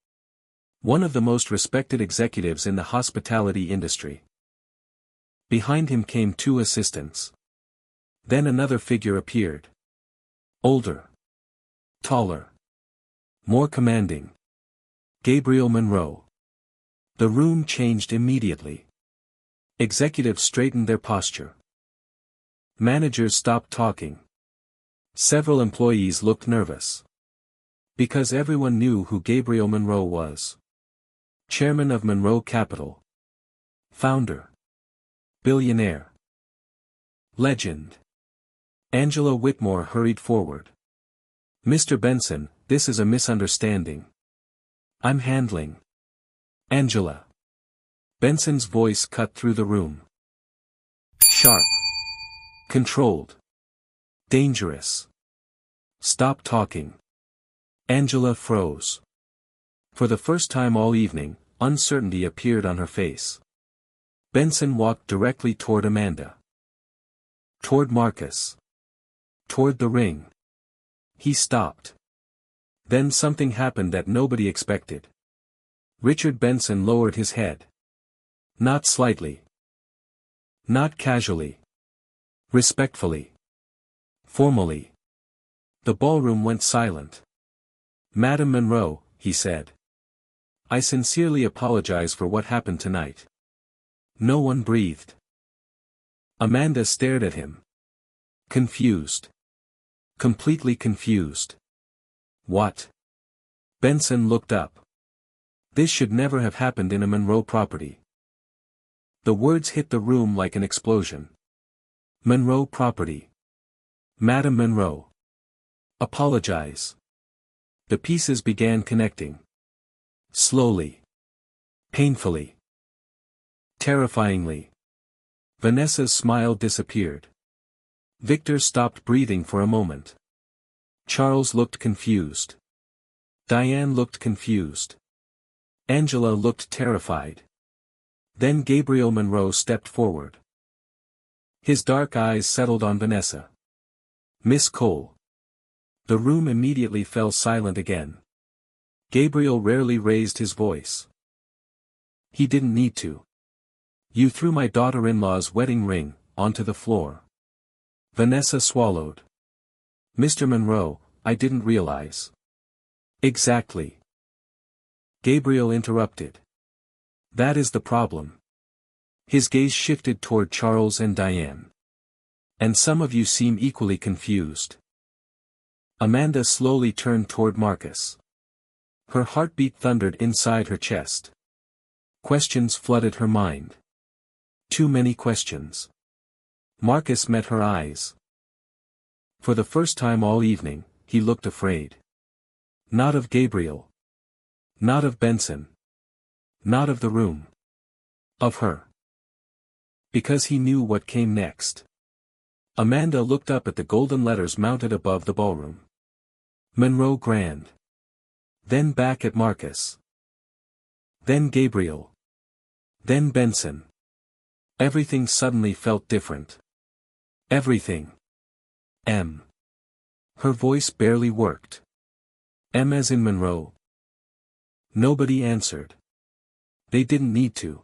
Speaker 7: One of the most respected executives in the hospitality industry. Behind him came 2 assistants. Then another figure appeared. Older. Taller. More commanding. Gabriel Monroe. The room changed immediately. Executives straightened their posture. Managers stopped talking. Several employees looked nervous. Because everyone knew who Gabriel Monroe was. Chairman of Monroe Capital. Founder. Billionaire. Legend. Angela Whitmore hurried forward. Mr. Benson, this is a misunderstanding. I'm handling. Angela. Benson's voice cut through the room. Sharp. Controlled. Dangerous. Stop talking. Angela froze. For the first time all evening, uncertainty appeared on her face. Benson walked directly toward Amanda. Toward Marcus. Toward the ring. He stopped. Then something happened that nobody expected. Richard Benson lowered his head. Not slightly. Not casually. Respectfully. Formally. The ballroom went silent. Madam Monroe, he said. I sincerely apologize for what happened tonight. No one breathed. Amanda stared at him. Confused. Completely confused. What? Benson looked up. This should never have happened in a Monroe property. The words hit the room like an explosion. Monroe property. Madam Monroe. Apologize. The pieces began connecting. Slowly. Painfully. Terrifyingly. Vanessa's smile disappeared. Victor stopped breathing for a moment. Charles looked confused. Diane looked confused. Angela looked terrified. Then Gabriel Monroe stepped forward. His dark eyes settled on Vanessa. Miss Cole. The room immediately fell silent again. Gabriel rarely raised his voice. He didn't need to. You threw my daughter-in-law's wedding ring onto the floor. Vanessa swallowed. Mr. Monroe, I didn't realize. Exactly. Gabriel interrupted. That is the problem. His gaze shifted toward Charles and Diane. And some of you seem equally confused. Amanda slowly turned toward Marcus. Her heartbeat thundered inside her chest. Questions flooded her mind. Too many questions. Marcus met her eyes. For the first time all evening, he looked afraid. Not of Gabriel. Not of Benson. Not of the room. Of her. Because he knew what came next. Amanda looked up at the golden letters mounted above the ballroom. Monroe Grand. Then back at Marcus. Then Gabriel. Then Benson. Everything suddenly felt different. Everything. M. Her voice barely worked. M as in Monroe. Nobody answered. They didn't need to.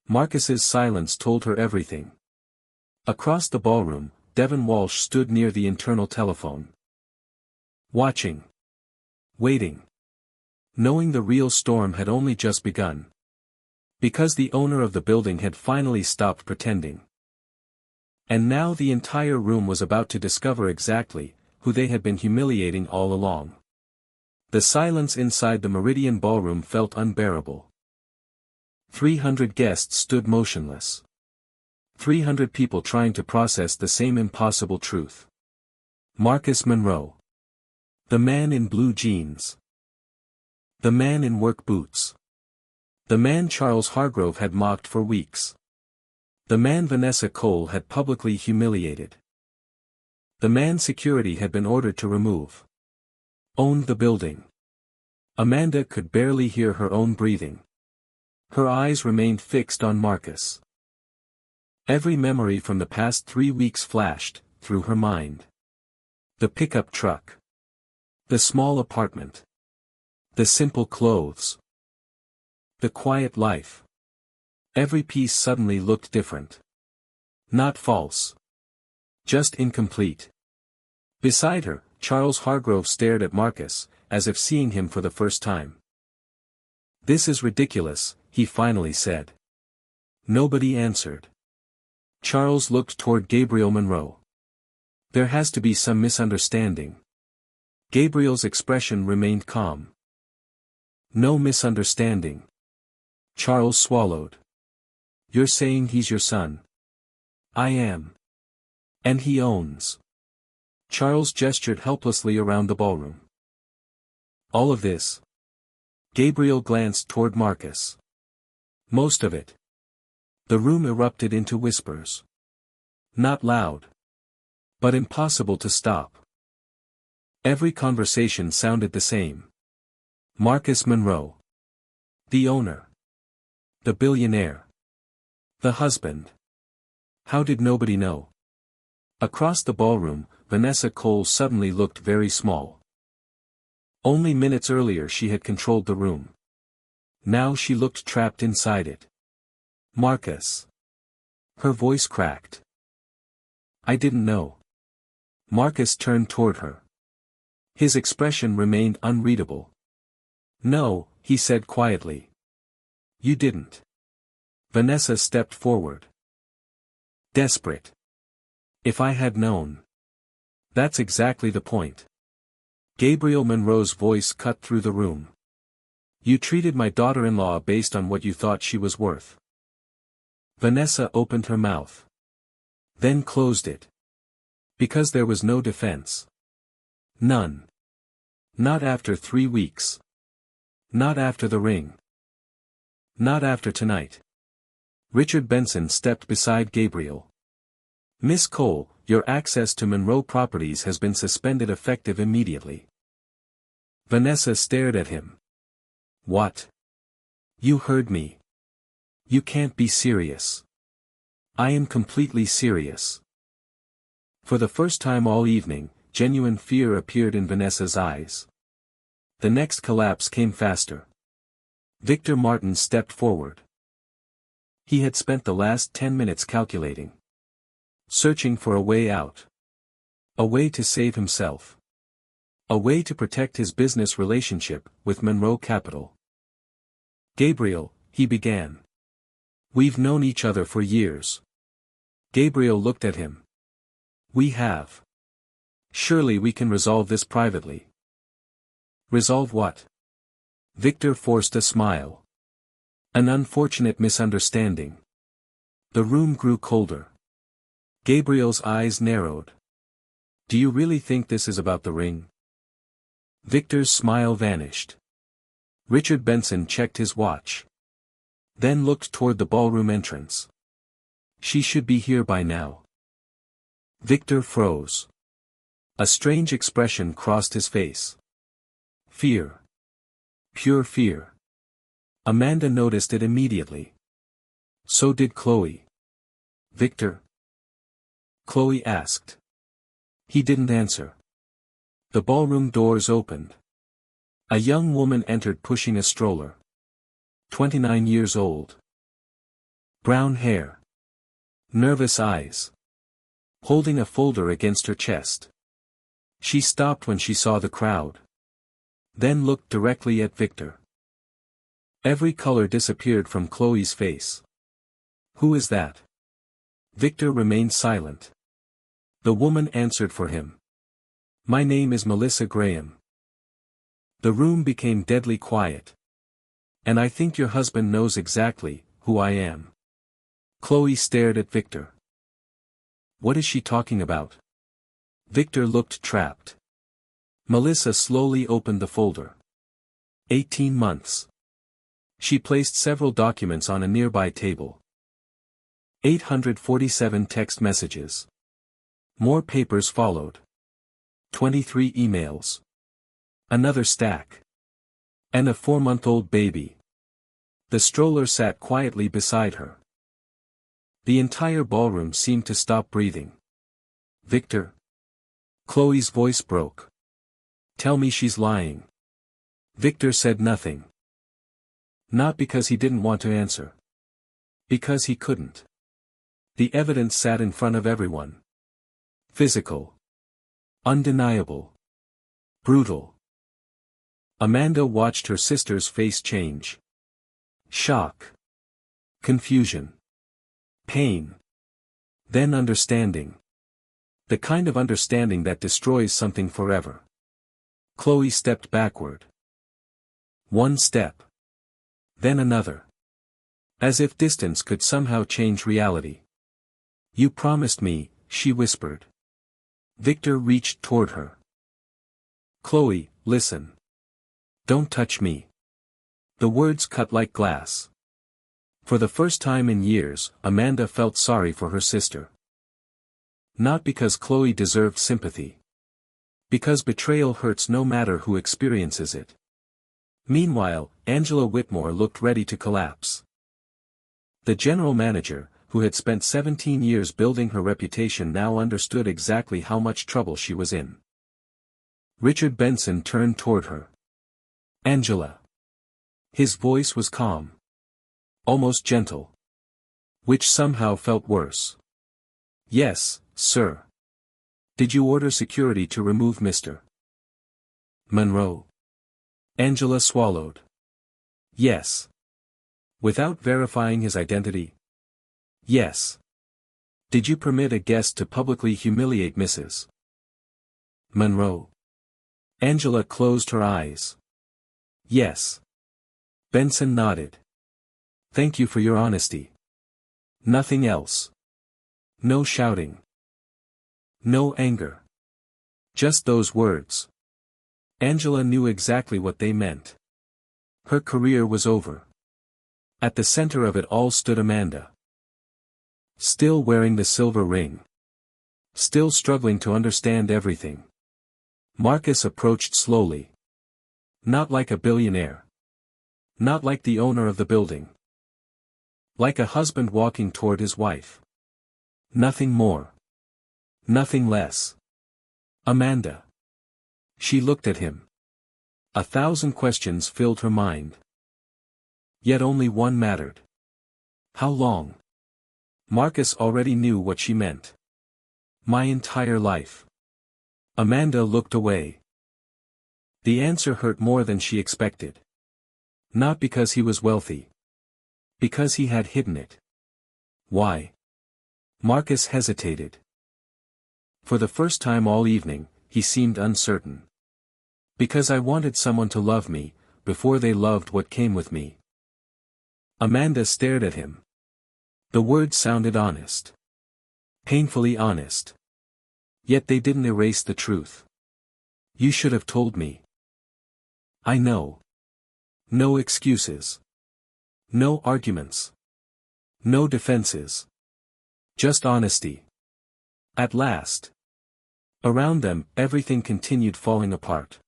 Speaker 7: Marcus's silence told her everything. Across the ballroom, Devon Walsh stood near the internal telephone. Watching. Waiting. Knowing the real storm had only just begun. Because the owner of the building had finally stopped pretending. And now the entire room was about to discover exactly who they had been humiliating all along. The silence inside the Meridian ballroom felt unbearable. 300 guests stood motionless. 300 people trying to process the same impossible truth. Marcus Monroe. The man in blue jeans. The man in work boots. The man Charles Hargrove had mocked for weeks. The man Vanessa Cole had publicly humiliated. The man security had been ordered to remove. Owned the building. Amanda could barely hear her own breathing. Her eyes remained fixed on Marcus. Every memory from the past 3 weeks flashed through her mind. The pickup truck. The small apartment. The simple clothes. The quiet life. Every piece suddenly looked different. Not false. Just incomplete. Beside her, Charles Hargrove stared at Marcus, as if seeing him for the first time. This is ridiculous, he finally said. Nobody answered. Charles looked toward Gabriel Monroe. There has to be some misunderstanding. Gabriel's expression remained calm. No misunderstanding. Charles swallowed. You're saying he's your son? I am. And he owns. Charles gestured helplessly around the ballroom. All of this? Gabriel glanced toward Marcus. Most of it. The room erupted into whispers. Not loud. But impossible to stop. Every conversation sounded the same. Marcus Monroe. The owner. The billionaire. The husband. How did nobody know? Across the ballroom, Vanessa Cole suddenly looked very small. Only minutes earlier she had controlled the room. Now she looked trapped inside it. Marcus. Her voice cracked. I didn't know. Marcus turned toward her. His expression remained unreadable. No, he said quietly. You didn't. Vanessa stepped forward. Desperate. If I had known. That's exactly the point. Gabriel Monroe's voice cut through the room. You treated my daughter-in-law based on what you thought she was worth. Vanessa opened her mouth. Then closed it. Because there was no defense. None. Not after 3 weeks. Not after the ring. Not after tonight. Richard Benson stepped beside Gabriel. Miss Cole, your access to Monroe Properties has been suspended effective immediately. Vanessa stared at him. What? You heard me. You can't be serious. I am completely serious. For the first time all evening, genuine fear appeared in Vanessa's eyes. The next collapse came faster. Victor Martin stepped forward. He had spent the last 10 minutes calculating. Searching for a way out. A way to save himself. A way to protect his business relationship with Monroe Capital. Gabriel, he began. We've known each other for years. Gabriel looked at him. We have. Surely we can resolve this privately. Resolve what? Victor forced a smile. An unfortunate misunderstanding. The room grew colder. Gabriel's eyes narrowed. Do you really think this is about the ring? Victor's smile vanished. Richard Benson checked his watch. Then looked toward the ballroom entrance. She should be here by now. Victor froze. A strange expression crossed his face. Fear. Pure fear. Amanda noticed it immediately. So did Chloe. Victor? Chloe asked. He didn't answer. The ballroom doors opened. A young woman entered pushing a stroller. 29 years old. Brown hair. Nervous eyes. Holding a folder against her chest. She stopped when she saw the crowd. Then looked directly at Victor. Every color disappeared from Chloe's face. Who is that? Victor remained silent. The woman answered for him. My name is Melissa Graham. The room became deadly quiet. And I think your husband knows exactly who I am. Chloe stared at Victor. What is she talking about? Victor looked trapped. Melissa slowly opened the folder. 18 months. She placed several documents on a nearby table. 847 text messages. More papers followed. 23 emails. Another stack. And a 4-month-old baby. The stroller sat quietly beside her. The entire ballroom seemed to stop breathing. Victor? Chloe's voice broke. Tell me she's lying. Victor said nothing. Not because he didn't want to answer. Because he couldn't. The evidence sat in front of everyone. Physical. Undeniable. Brutal. Amanda watched her sister's face change. Shock. Confusion. Pain. Then understanding. The kind of understanding that destroys something forever. Chloe stepped backward. One step. Then another. As if distance could somehow change reality. You promised me, she whispered. Victor reached toward her. Chloe, listen. Don't touch me. The words cut like glass. For the first time in years, Amanda felt sorry for her sister. Not because Chloe deserved sympathy. Because betrayal hurts no matter who experiences it. Meanwhile, Angela Whitmore looked ready to collapse. The general manager, who had spent 17 years building her reputation, now understood exactly how much trouble she was in. Richard Benson turned toward her. Angela. His voice was calm. Almost gentle. Which somehow felt worse. Yes, sir. Did you order security to remove Mr. Monroe? Angela swallowed. Yes. Without verifying his identity? Yes. Did you permit a guest to publicly humiliate Mrs. Monroe? Angela closed her eyes. Yes. Benson nodded. Thank you for your honesty. Nothing else. No shouting. No anger. Just those words. Angela knew exactly what they meant. Her career was over. At the center of it all stood Amanda. Still wearing the silver ring. Still struggling to understand everything. Marcus approached slowly. Not like a billionaire. Not like the owner of the building. Like a husband walking toward his wife. Nothing more. Nothing less. Amanda. She looked at him. 1,000 questions filled her mind. Yet only one mattered. How long? Marcus already knew what she meant. My entire life. Amanda looked away. The answer hurt more than she expected. Not because he was wealthy. Because he had hidden it. Why? Marcus hesitated. For the first time all evening, he seemed uncertain. Because I wanted someone to love me, before they loved what came with me. Amanda stared at him. The words sounded honest. Painfully honest. Yet they didn't erase the truth. You should have told me. I know. No excuses. No arguments. No defenses. Just honesty. At last. Around them, everything continued falling apart.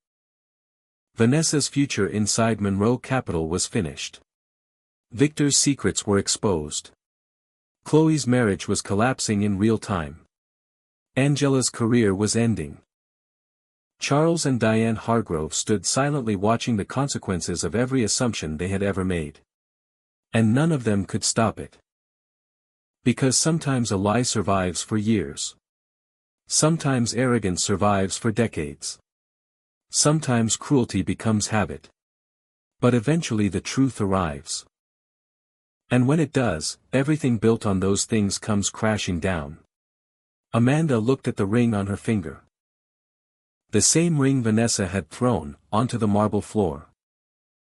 Speaker 7: Vanessa's future inside Monroe Capital was finished. Victor's secrets were exposed. Chloe's marriage was collapsing in real time. Angela's career was ending. Charles and Diane Hargrove stood silently watching the consequences of every assumption they had ever made. And none of them could stop it. Because sometimes a lie survives for years. Sometimes arrogance survives for decades. Sometimes cruelty becomes habit. But eventually the truth arrives. And when it does, everything built on those things comes crashing down. Amanda looked at the ring on her finger. The same ring Vanessa had thrown onto the marble floor.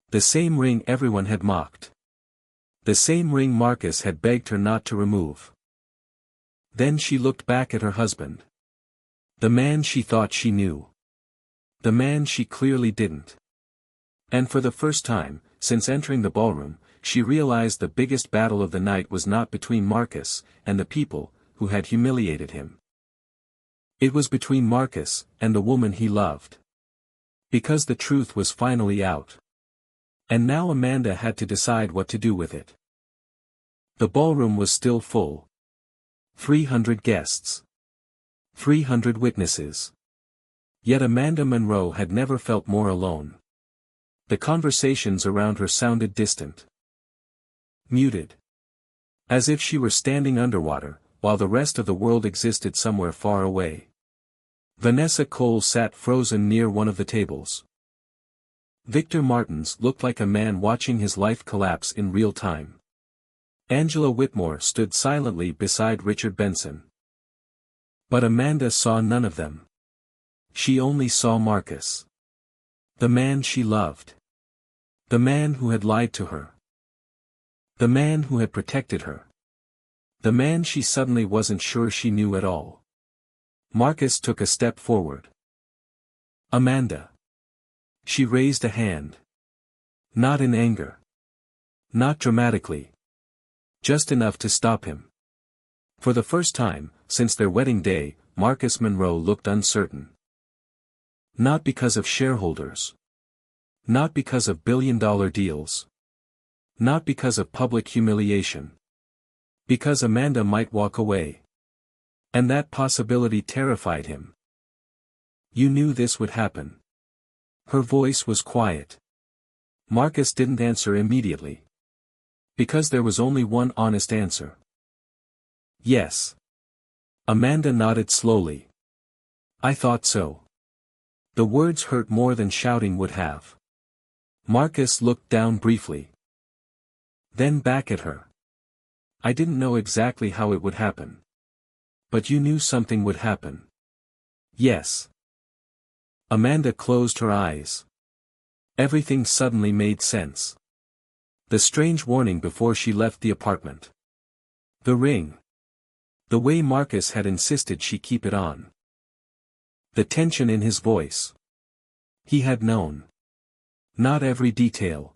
Speaker 7: The same ring everyone had mocked. The same ring Marcus had begged her not to remove. Then she looked back at her husband. The man she thought she knew. The man she clearly didn't. And for the first time, since entering the ballroom, she realized the biggest battle of the night was not between Marcus and the people who had humiliated him. It was between Marcus and the woman he loved. Because the truth was finally out. And now Amanda had to decide what to do with it. The ballroom was still full. 300 guests. 300 witnesses. Yet Amanda Monroe had never felt more alone. The conversations around her sounded distant. Muted. As if she were standing underwater, while the rest of the world existed somewhere far away. Vanessa Cole sat frozen near one of the tables. Victor Martins looked like a man watching his life collapse in real time. Angela Whitmore stood silently beside Richard Benson. But Amanda saw none of them. She only saw Marcus. The man she loved. The man who had lied to her. The man who had protected her. The man she suddenly wasn't sure she knew at all. Marcus took a step forward. Amanda. She raised a hand. Not in anger. Not dramatically. Just enough to stop him. For the first time, since their wedding day, Marcus Monroe looked uncertain. Not because of shareholders. Not because of billion-dollar deals. Not because of public humiliation. Because Amanda might walk away. And that possibility terrified him. You knew this would happen. Her voice was quiet. Marcus didn't answer immediately. Because there was only one honest answer. Yes. Amanda nodded slowly. I thought so. The words hurt more than shouting would have. Marcus looked down briefly. Then back at her. I didn't know exactly how it would happen. But you knew something would happen. Yes. Amanda closed her eyes. Everything suddenly made sense. The strange warning before she left the apartment. The ring. The way Marcus had insisted she keep it on. The tension in his voice. He had known. Not every detail.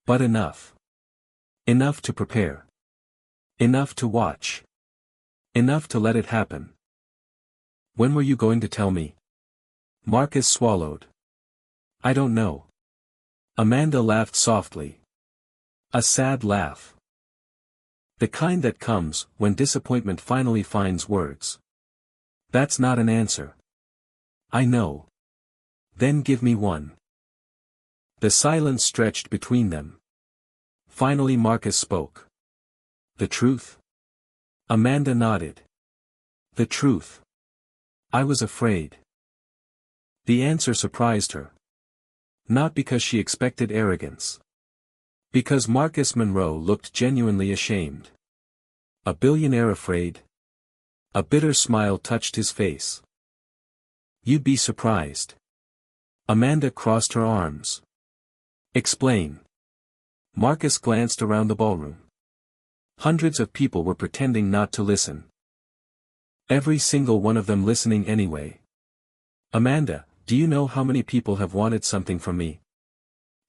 Speaker 7: But enough. Enough to prepare. Enough to watch. Enough to let it happen. When were you going to tell me? Marcus swallowed. I don't know. Amanda laughed softly. A sad laugh. The kind that comes when disappointment finally finds words. That's not an answer. I know. Then give me one. The silence stretched between them. Finally Marcus spoke. The truth? Amanda nodded. The truth. I was afraid. The answer surprised her. Not because she expected arrogance. Because Marcus Monroe looked genuinely ashamed. A billionaire afraid? A bitter smile touched his face. You'd be surprised. Amanda crossed her arms. Explain. Marcus glanced around the ballroom. Hundreds of people were pretending not to listen. Every single one of them listening anyway. Amanda, do you know how many people have wanted something from me?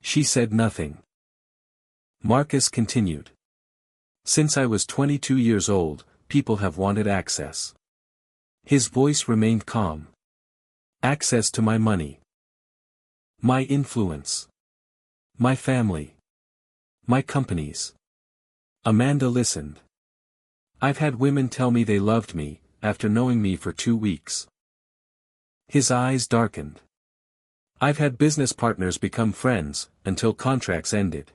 Speaker 7: She said nothing. Marcus continued. Since I was 22 years old, people have wanted access. His voice remained calm. Access to my money. My influence. My family. My companies. Amanda listened. I've had women tell me they loved me, after knowing me for 2 weeks. His eyes darkened. I've had business partners become friends, until contracts ended.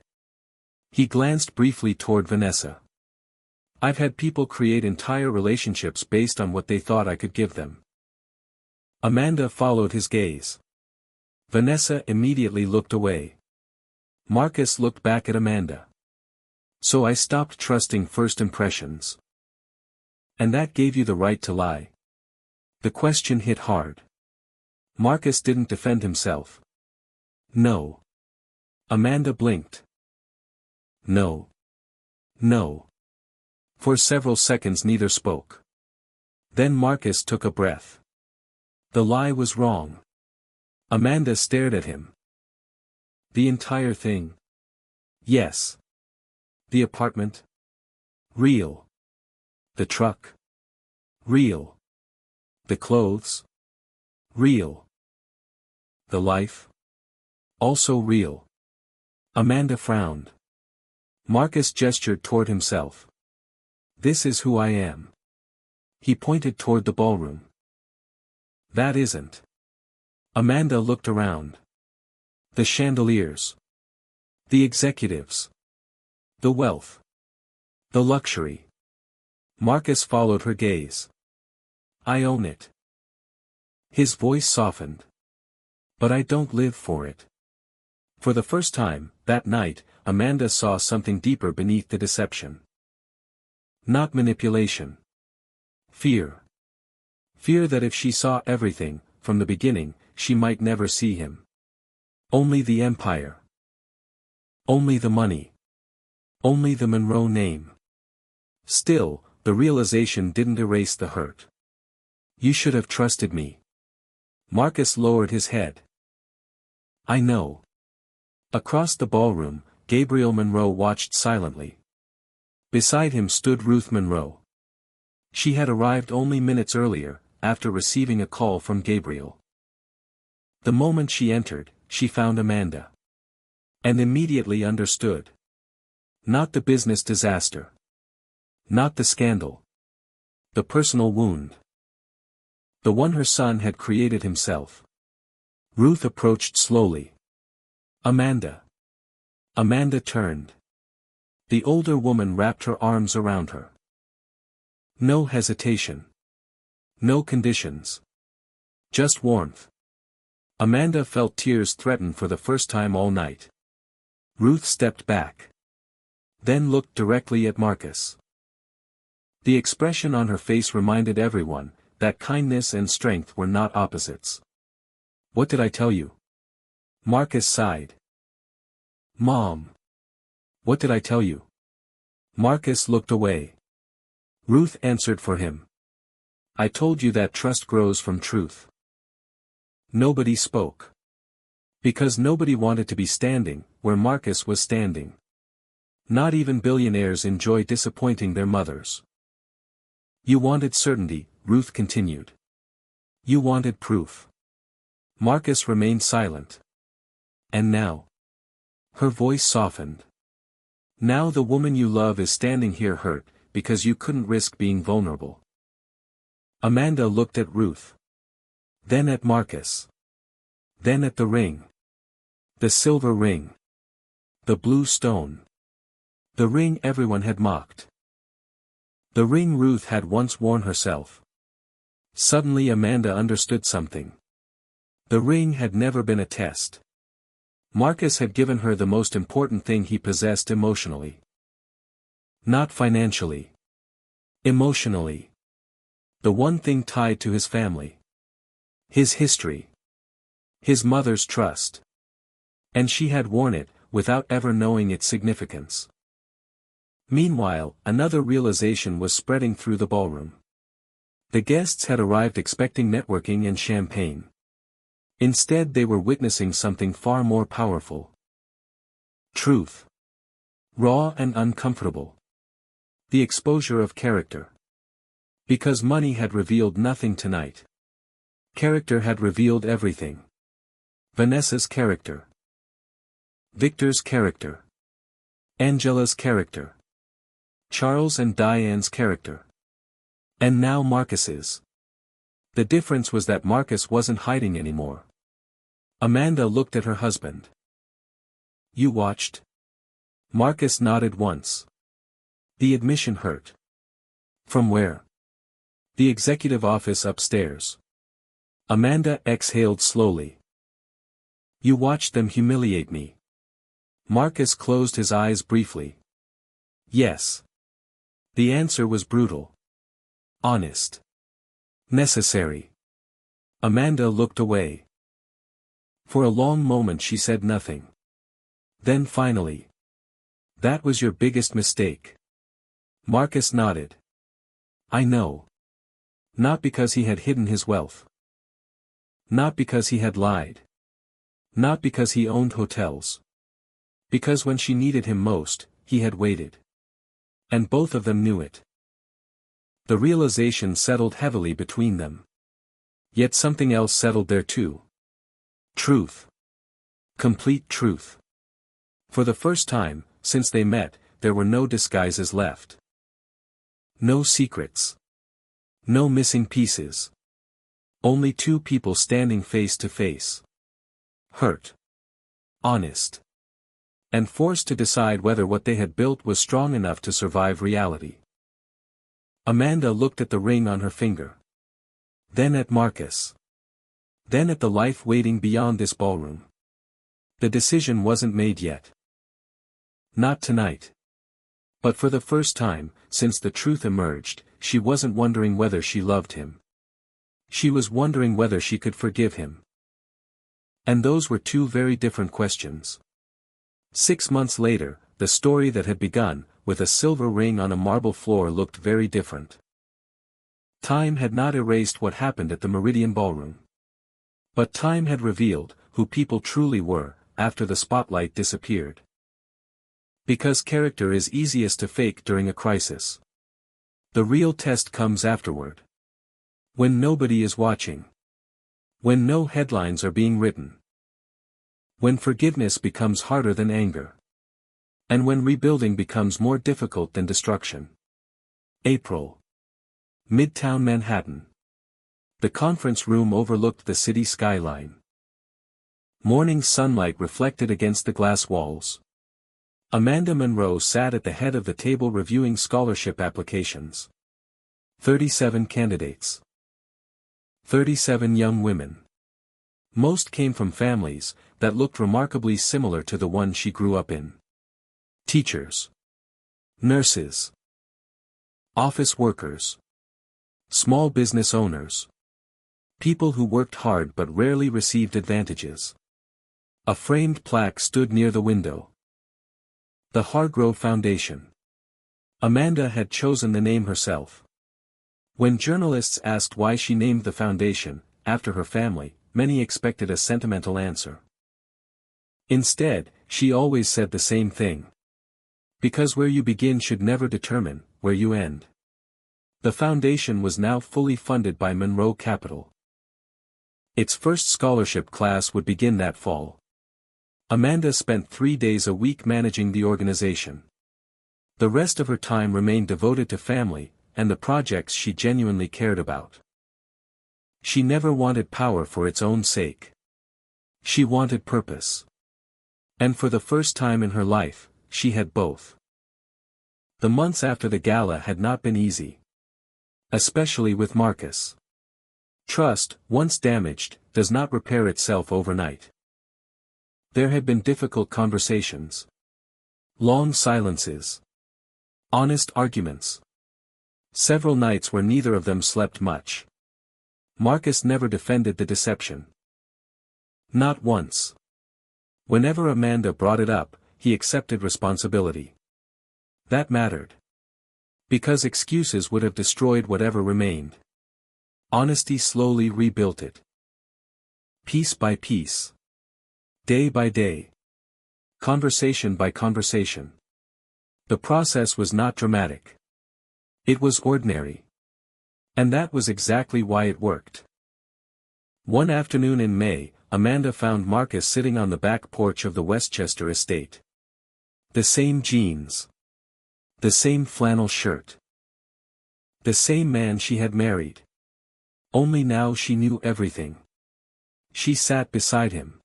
Speaker 7: He glanced briefly toward Vanessa. I've had people create entire relationships based on what they thought I could give them. Amanda followed his gaze. Vanessa immediately looked away. Marcus looked back at Amanda. So I stopped trusting first impressions. And that gave you the right to lie? The question hit hard. Marcus didn't defend himself. No. Amanda blinked. No. No. For several seconds neither spoke. Then Marcus took a breath. The lie was wrong. Amanda stared at him. The entire thing? Yes. The apartment? Real. The truck? Real. The clothes? Real. The life? Also real. Amanda frowned. Marcus gestured toward himself. This is who I am. He pointed toward the ballroom. That isn't. Amanda looked around. The chandeliers. The executives. The wealth. The luxury. Marcus followed her gaze. I own it. His voice softened. But I don't live for it. For the first time, that night, Amanda saw something deeper beneath the deception. Not manipulation. Fear. Fear that if she saw everything, from the beginning, she might never see him. Only the empire. Only the money. Only the Monroe name. Still, the realization didn't erase the hurt. You should have trusted me. Marcus lowered his head. I know. Across the ballroom, Gabriel Monroe watched silently. Beside him stood Ruth Monroe. She had arrived only minutes earlier, after receiving a call from Gabriel. The moment she entered, she found Amanda. And immediately understood. Not the business disaster. Not the scandal. The personal wound. The one her son had created himself. Ruth approached slowly. Amanda. Amanda turned. The older woman wrapped her arms around her. No hesitation. No conditions. Just warmth. Amanda felt tears threaten for the first time all night. Ruth stepped back. Then looked directly at Marcus. The expression on her face reminded everyone that kindness and strength were not opposites. What did I tell you? Marcus sighed. Mom. What did I tell you? Marcus looked away. Ruth answered for him. I told you that trust grows from truth. Nobody spoke. Because nobody wanted to be standing where Marcus was standing. Not even billionaires enjoy disappointing their mothers. You wanted certainty, Ruth continued. You wanted proof. Marcus remained silent. And now? Her voice softened. Now the woman you love is standing here hurt, because you couldn't risk being vulnerable. Amanda looked at Ruth. Then at Marcus. Then at the ring. The silver ring. The blue stone. The ring everyone had mocked. The ring Ruth had once worn herself. Suddenly Amanda understood something. The ring had never been a test. Marcus had given her the most important thing he possessed emotionally. Not financially. Emotionally. The one thing tied to his family. His history. His mother's trust. And she had worn it, without ever knowing its significance. Meanwhile, another realization was spreading through the ballroom. The guests had arrived expecting networking and champagne. Instead they were witnessing something far more powerful. Truth. Raw and uncomfortable. The exposure of character. Because money had revealed nothing tonight. Character had revealed everything. Vanessa's character. Victor's character. Angela's character. Charles and Diane's character. And now Marcus's. The difference was that Marcus wasn't hiding anymore. Amanda looked at her husband. You watched? Marcus nodded once. The admission hurt. From where? The executive office upstairs. Amanda exhaled slowly. You watched them humiliate me. Marcus closed his eyes briefly. Yes. The answer was brutal. Honest. Necessary. Amanda looked away. For a long moment she said nothing. Then finally. That was your biggest mistake. Marcus nodded. I know. Not because he had hidden his wealth. Not because he had lied. Not because he owned hotels. Because when she needed him most, he had waited. And both of them knew it. The realization settled heavily between them. Yet something else settled there too. Truth. Complete truth. For the first time, since they met, there were no disguises left. No secrets. No missing pieces. Only two people standing face to face. Hurt. Honest. And forced to decide whether what they had built was strong enough to survive reality. Amanda looked at the ring on her finger. Then at Marcus. Then at the life waiting beyond this ballroom. The decision wasn't made yet. Not tonight. But for the first time, since the truth emerged, she wasn't wondering whether she loved him. She was wondering whether she could forgive him. And those were two very different questions. 6 months later, the story that had begun, with a silver ring on a marble floor looked very different. Time had not erased what happened at the Meridian Ballroom. But time had revealed who people truly were after the spotlight disappeared. Because character is easiest to fake during a crisis. The real test comes afterward. When nobody is watching. When no headlines are being written. When forgiveness becomes harder than anger. And when rebuilding becomes more difficult than destruction. April. Midtown Manhattan. The conference room overlooked the city skyline. Morning sunlight reflected against the glass walls. Amanda Monroe sat at the head of the table reviewing scholarship applications. 37 candidates. 37 young women. Most came from families that looked remarkably similar to the one she grew up in. Teachers. Nurses. Office workers. Small business owners. People who worked hard but rarely received advantages. A framed plaque stood near the window. The Hargrove Foundation. Amanda had chosen the name herself. When journalists asked why she named the foundation, after her family, many expected a sentimental answer. Instead, she always said the same thing. Because where you begin should never determine where you end. The foundation was now fully funded by Monroe Capital. Its first scholarship class would begin that fall. Amanda spent 3 days a week managing the organization. The rest of her time remained devoted to family, and the projects she genuinely cared about. She never wanted power for its own sake. She wanted purpose. And for the first time in her life, she had both. The months after the gala had not been easy. Especially with Marcus. Trust, once damaged, does not repair itself overnight. There had been difficult conversations. Long silences. Honest arguments. Several nights where neither of them slept much. Marcus never defended the deception. Not once. Whenever Amanda brought it up, he accepted responsibility. That mattered. Because excuses would have destroyed whatever remained. Honesty slowly rebuilt it. Piece by piece. Day by day. Conversation by conversation. The process was not dramatic. It was ordinary. And that was exactly why it worked. One afternoon in May, Amanda found Marcus sitting on the back porch of the Westchester estate. The same jeans. The same flannel shirt. The same man she had married. Only now she knew everything. She sat beside him.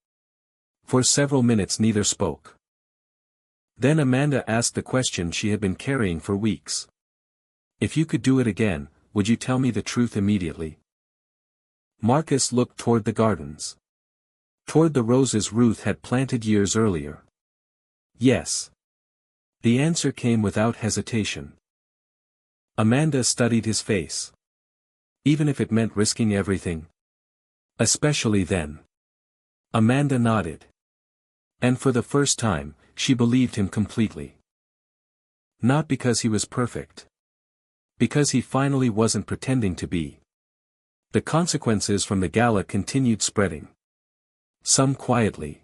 Speaker 7: For several minutes neither spoke. Then Amanda asked the question she had been carrying for weeks. If you could do it again, would you tell me the truth immediately? Marcus looked toward the gardens. Toward the roses Ruth had planted years earlier. Yes. The answer came without hesitation. Amanda studied his face. Even if it meant risking everything. Especially then. Amanda nodded. And for the first time, she believed him completely. Not because he was perfect. Because he finally wasn't pretending to be. The consequences from the gala continued spreading. Some quietly.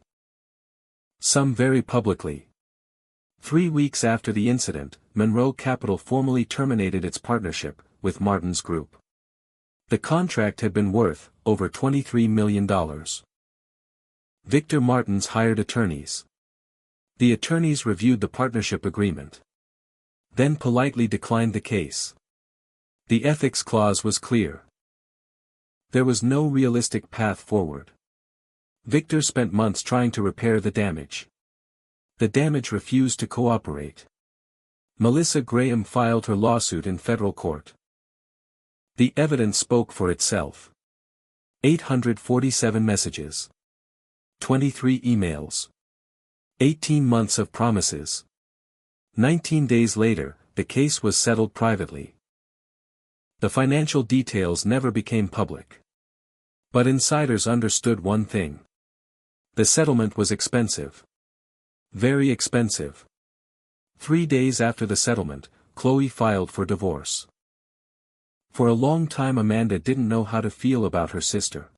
Speaker 7: Some very publicly. 3 weeks after the incident, Monroe Capital formally terminated its partnership with Martin's Group. The contract had been worth over $23 million. Victor Martins hired attorneys. The attorneys reviewed the partnership agreement. Then politely declined the case. The ethics clause was clear. There was no realistic path forward. Victor spent months trying to repair the damage. The damage refused to cooperate. Melissa Graham filed her lawsuit in federal court. The evidence spoke for itself. 847 messages. 23 emails. 18 months of promises. 19 days later, the case was settled privately. The financial details never became public. But insiders understood one thing. The settlement was expensive. Very expensive. 3 days after the settlement, Chloe filed for divorce. For a long time Amanda didn't know how to feel about her sister.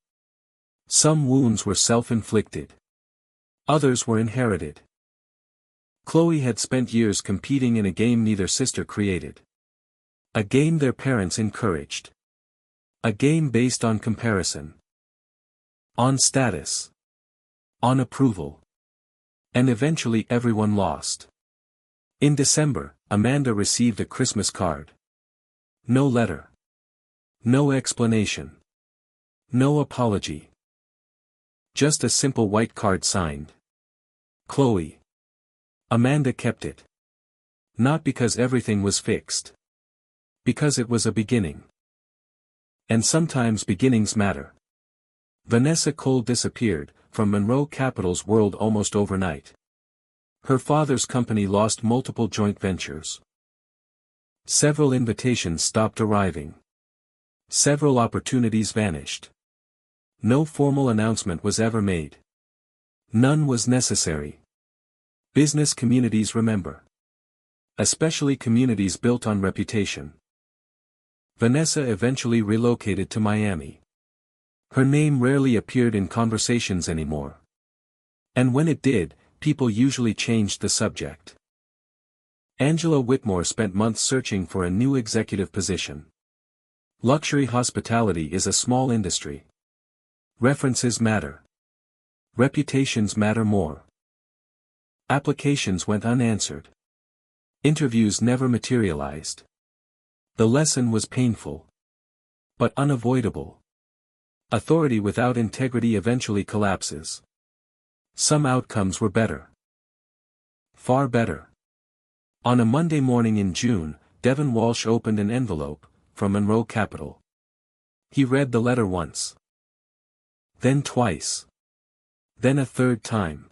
Speaker 7: Some wounds were self-inflicted. Others were inherited. Chloe had spent years competing in a game neither sister created. A game their parents encouraged. A game based on comparison. On status. On approval. And eventually everyone lost. In December, Amanda received a Christmas card. No letter. No explanation. No apology. Just a simple white card signed. Chloe. Amanda kept it. Not because everything was fixed. Because it was a beginning. And sometimes beginnings matter. Vanessa Cole disappeared from Monroe Capital's world almost overnight. Her father's company lost multiple joint ventures. Several invitations stopped arriving. Several opportunities vanished. No formal announcement was ever made. None was necessary. Business communities remember. Especially communities built on reputation. Vanessa eventually relocated to Miami. Her name rarely appeared in conversations anymore. And when it did, people usually changed the subject. Angela Whitmore spent months searching for a new executive position. Luxury hospitality is a small industry. References matter. Reputations matter more. Applications went unanswered. Interviews never materialized. The lesson was painful. But unavoidable. Authority without integrity eventually collapses. Some outcomes were better. Far better. On a Monday morning in June, Devin Walsh opened an envelope from Monroe Capital. He read the letter once. Then twice. Then a third time.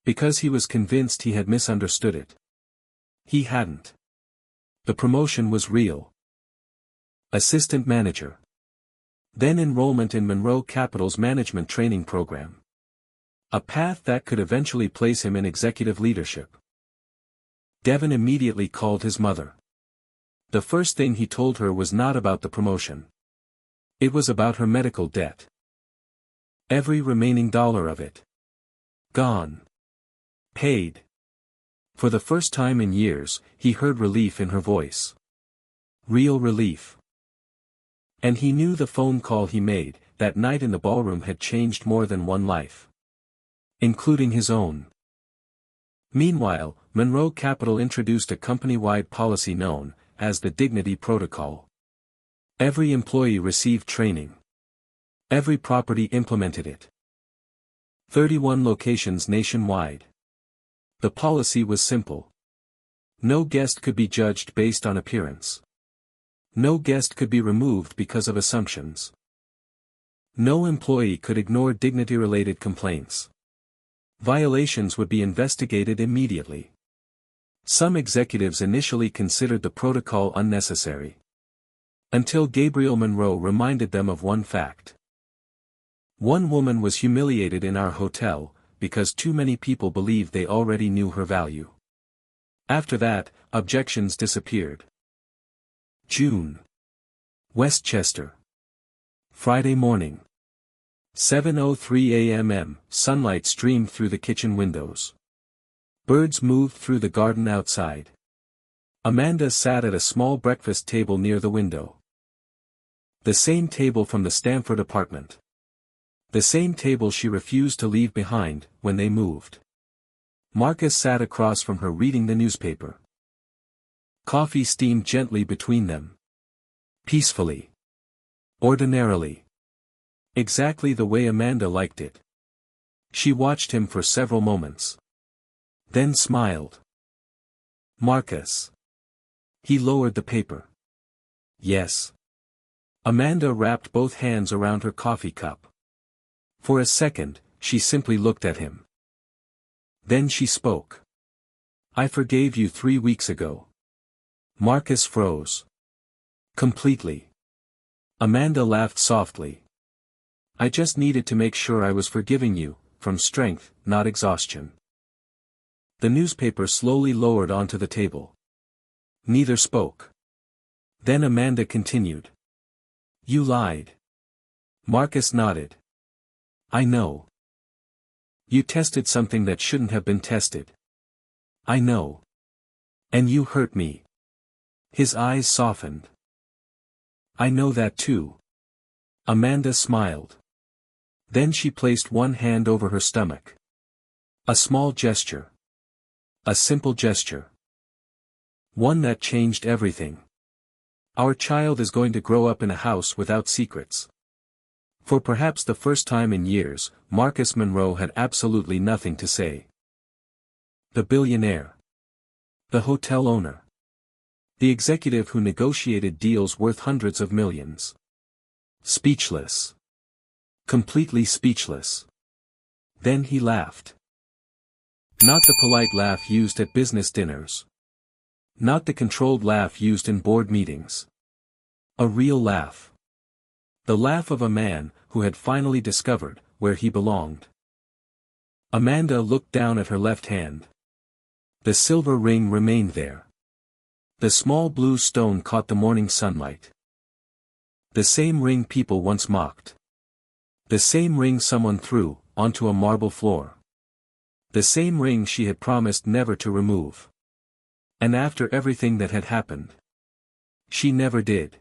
Speaker 7: Because he was convinced he had misunderstood it. He hadn't. The promotion was real. Assistant manager. Then enrollment in Monroe Capital's management training program. A path that could eventually place him in executive leadership. Devin immediately called his mother. The first thing he told her was not about the promotion. It was about her medical debt. Every remaining dollar of it. Gone. Paid. For the first time in years, he heard relief in her voice. Real relief. And he knew the phone call he made that night in the ballroom had changed more than one life. Including his own. Meanwhile, Monroe Capital introduced a company-wide policy known as the Dignity Protocol. Every employee received training. Every property implemented it. 31 locations nationwide. The policy was simple. No guest could be judged based on appearance. No guest could be removed because of assumptions. No employee could ignore dignity-related complaints. Violations would be investigated immediately. Some executives initially considered the protocol unnecessary. Until Gabriel Monroe reminded them of one fact. One woman was humiliated in our hotel, because too many people believed they already knew her value. After that, objections disappeared. June. Westchester. Friday morning. 7:03 a.m. Sunlight streamed through the kitchen windows. Birds moved through the garden outside. Amanda sat at a small breakfast table near the window. The same table from the Stanford apartment. The same table she refused to leave behind when they moved. Marcus sat across from her reading the newspaper. Coffee steamed gently between them. Peacefully. Ordinarily. Exactly the way Amanda liked it. She watched him for several moments. Then smiled. Marcus. He lowered the paper. Yes. Amanda wrapped both hands around her coffee cup. For a second, she simply looked at him. Then she spoke. I forgave you 3 weeks ago. Marcus froze. Completely. Amanda laughed softly. I just needed to make sure I was forgiving you, from strength, not exhaustion. The newspaper slowly lowered onto the table. Neither spoke. Then Amanda continued. You lied. Marcus nodded. I know. You tested something that shouldn't have been tested. I know. And you hurt me. His eyes softened. I know that too. Amanda smiled. Then she placed one hand over her stomach. A small gesture. A simple gesture. One that changed everything. Our child is going to grow up in a house without secrets. For perhaps the first time in years, Marcus Monroe had absolutely nothing to say. The billionaire. The hotel owner. The executive who negotiated deals worth hundreds of millions. Speechless. Completely speechless. Then he laughed. Not the polite laugh used at business dinners. Not the controlled laugh used in board meetings. A real laugh. The laugh of a man who had finally discovered where he belonged. Amanda looked down at her left hand. The silver ring remained there. The small blue stone caught the morning sunlight. The same ring people once mocked. The same ring someone threw onto a marble floor. The same ring she had promised never to remove. And after everything that had happened, she never did.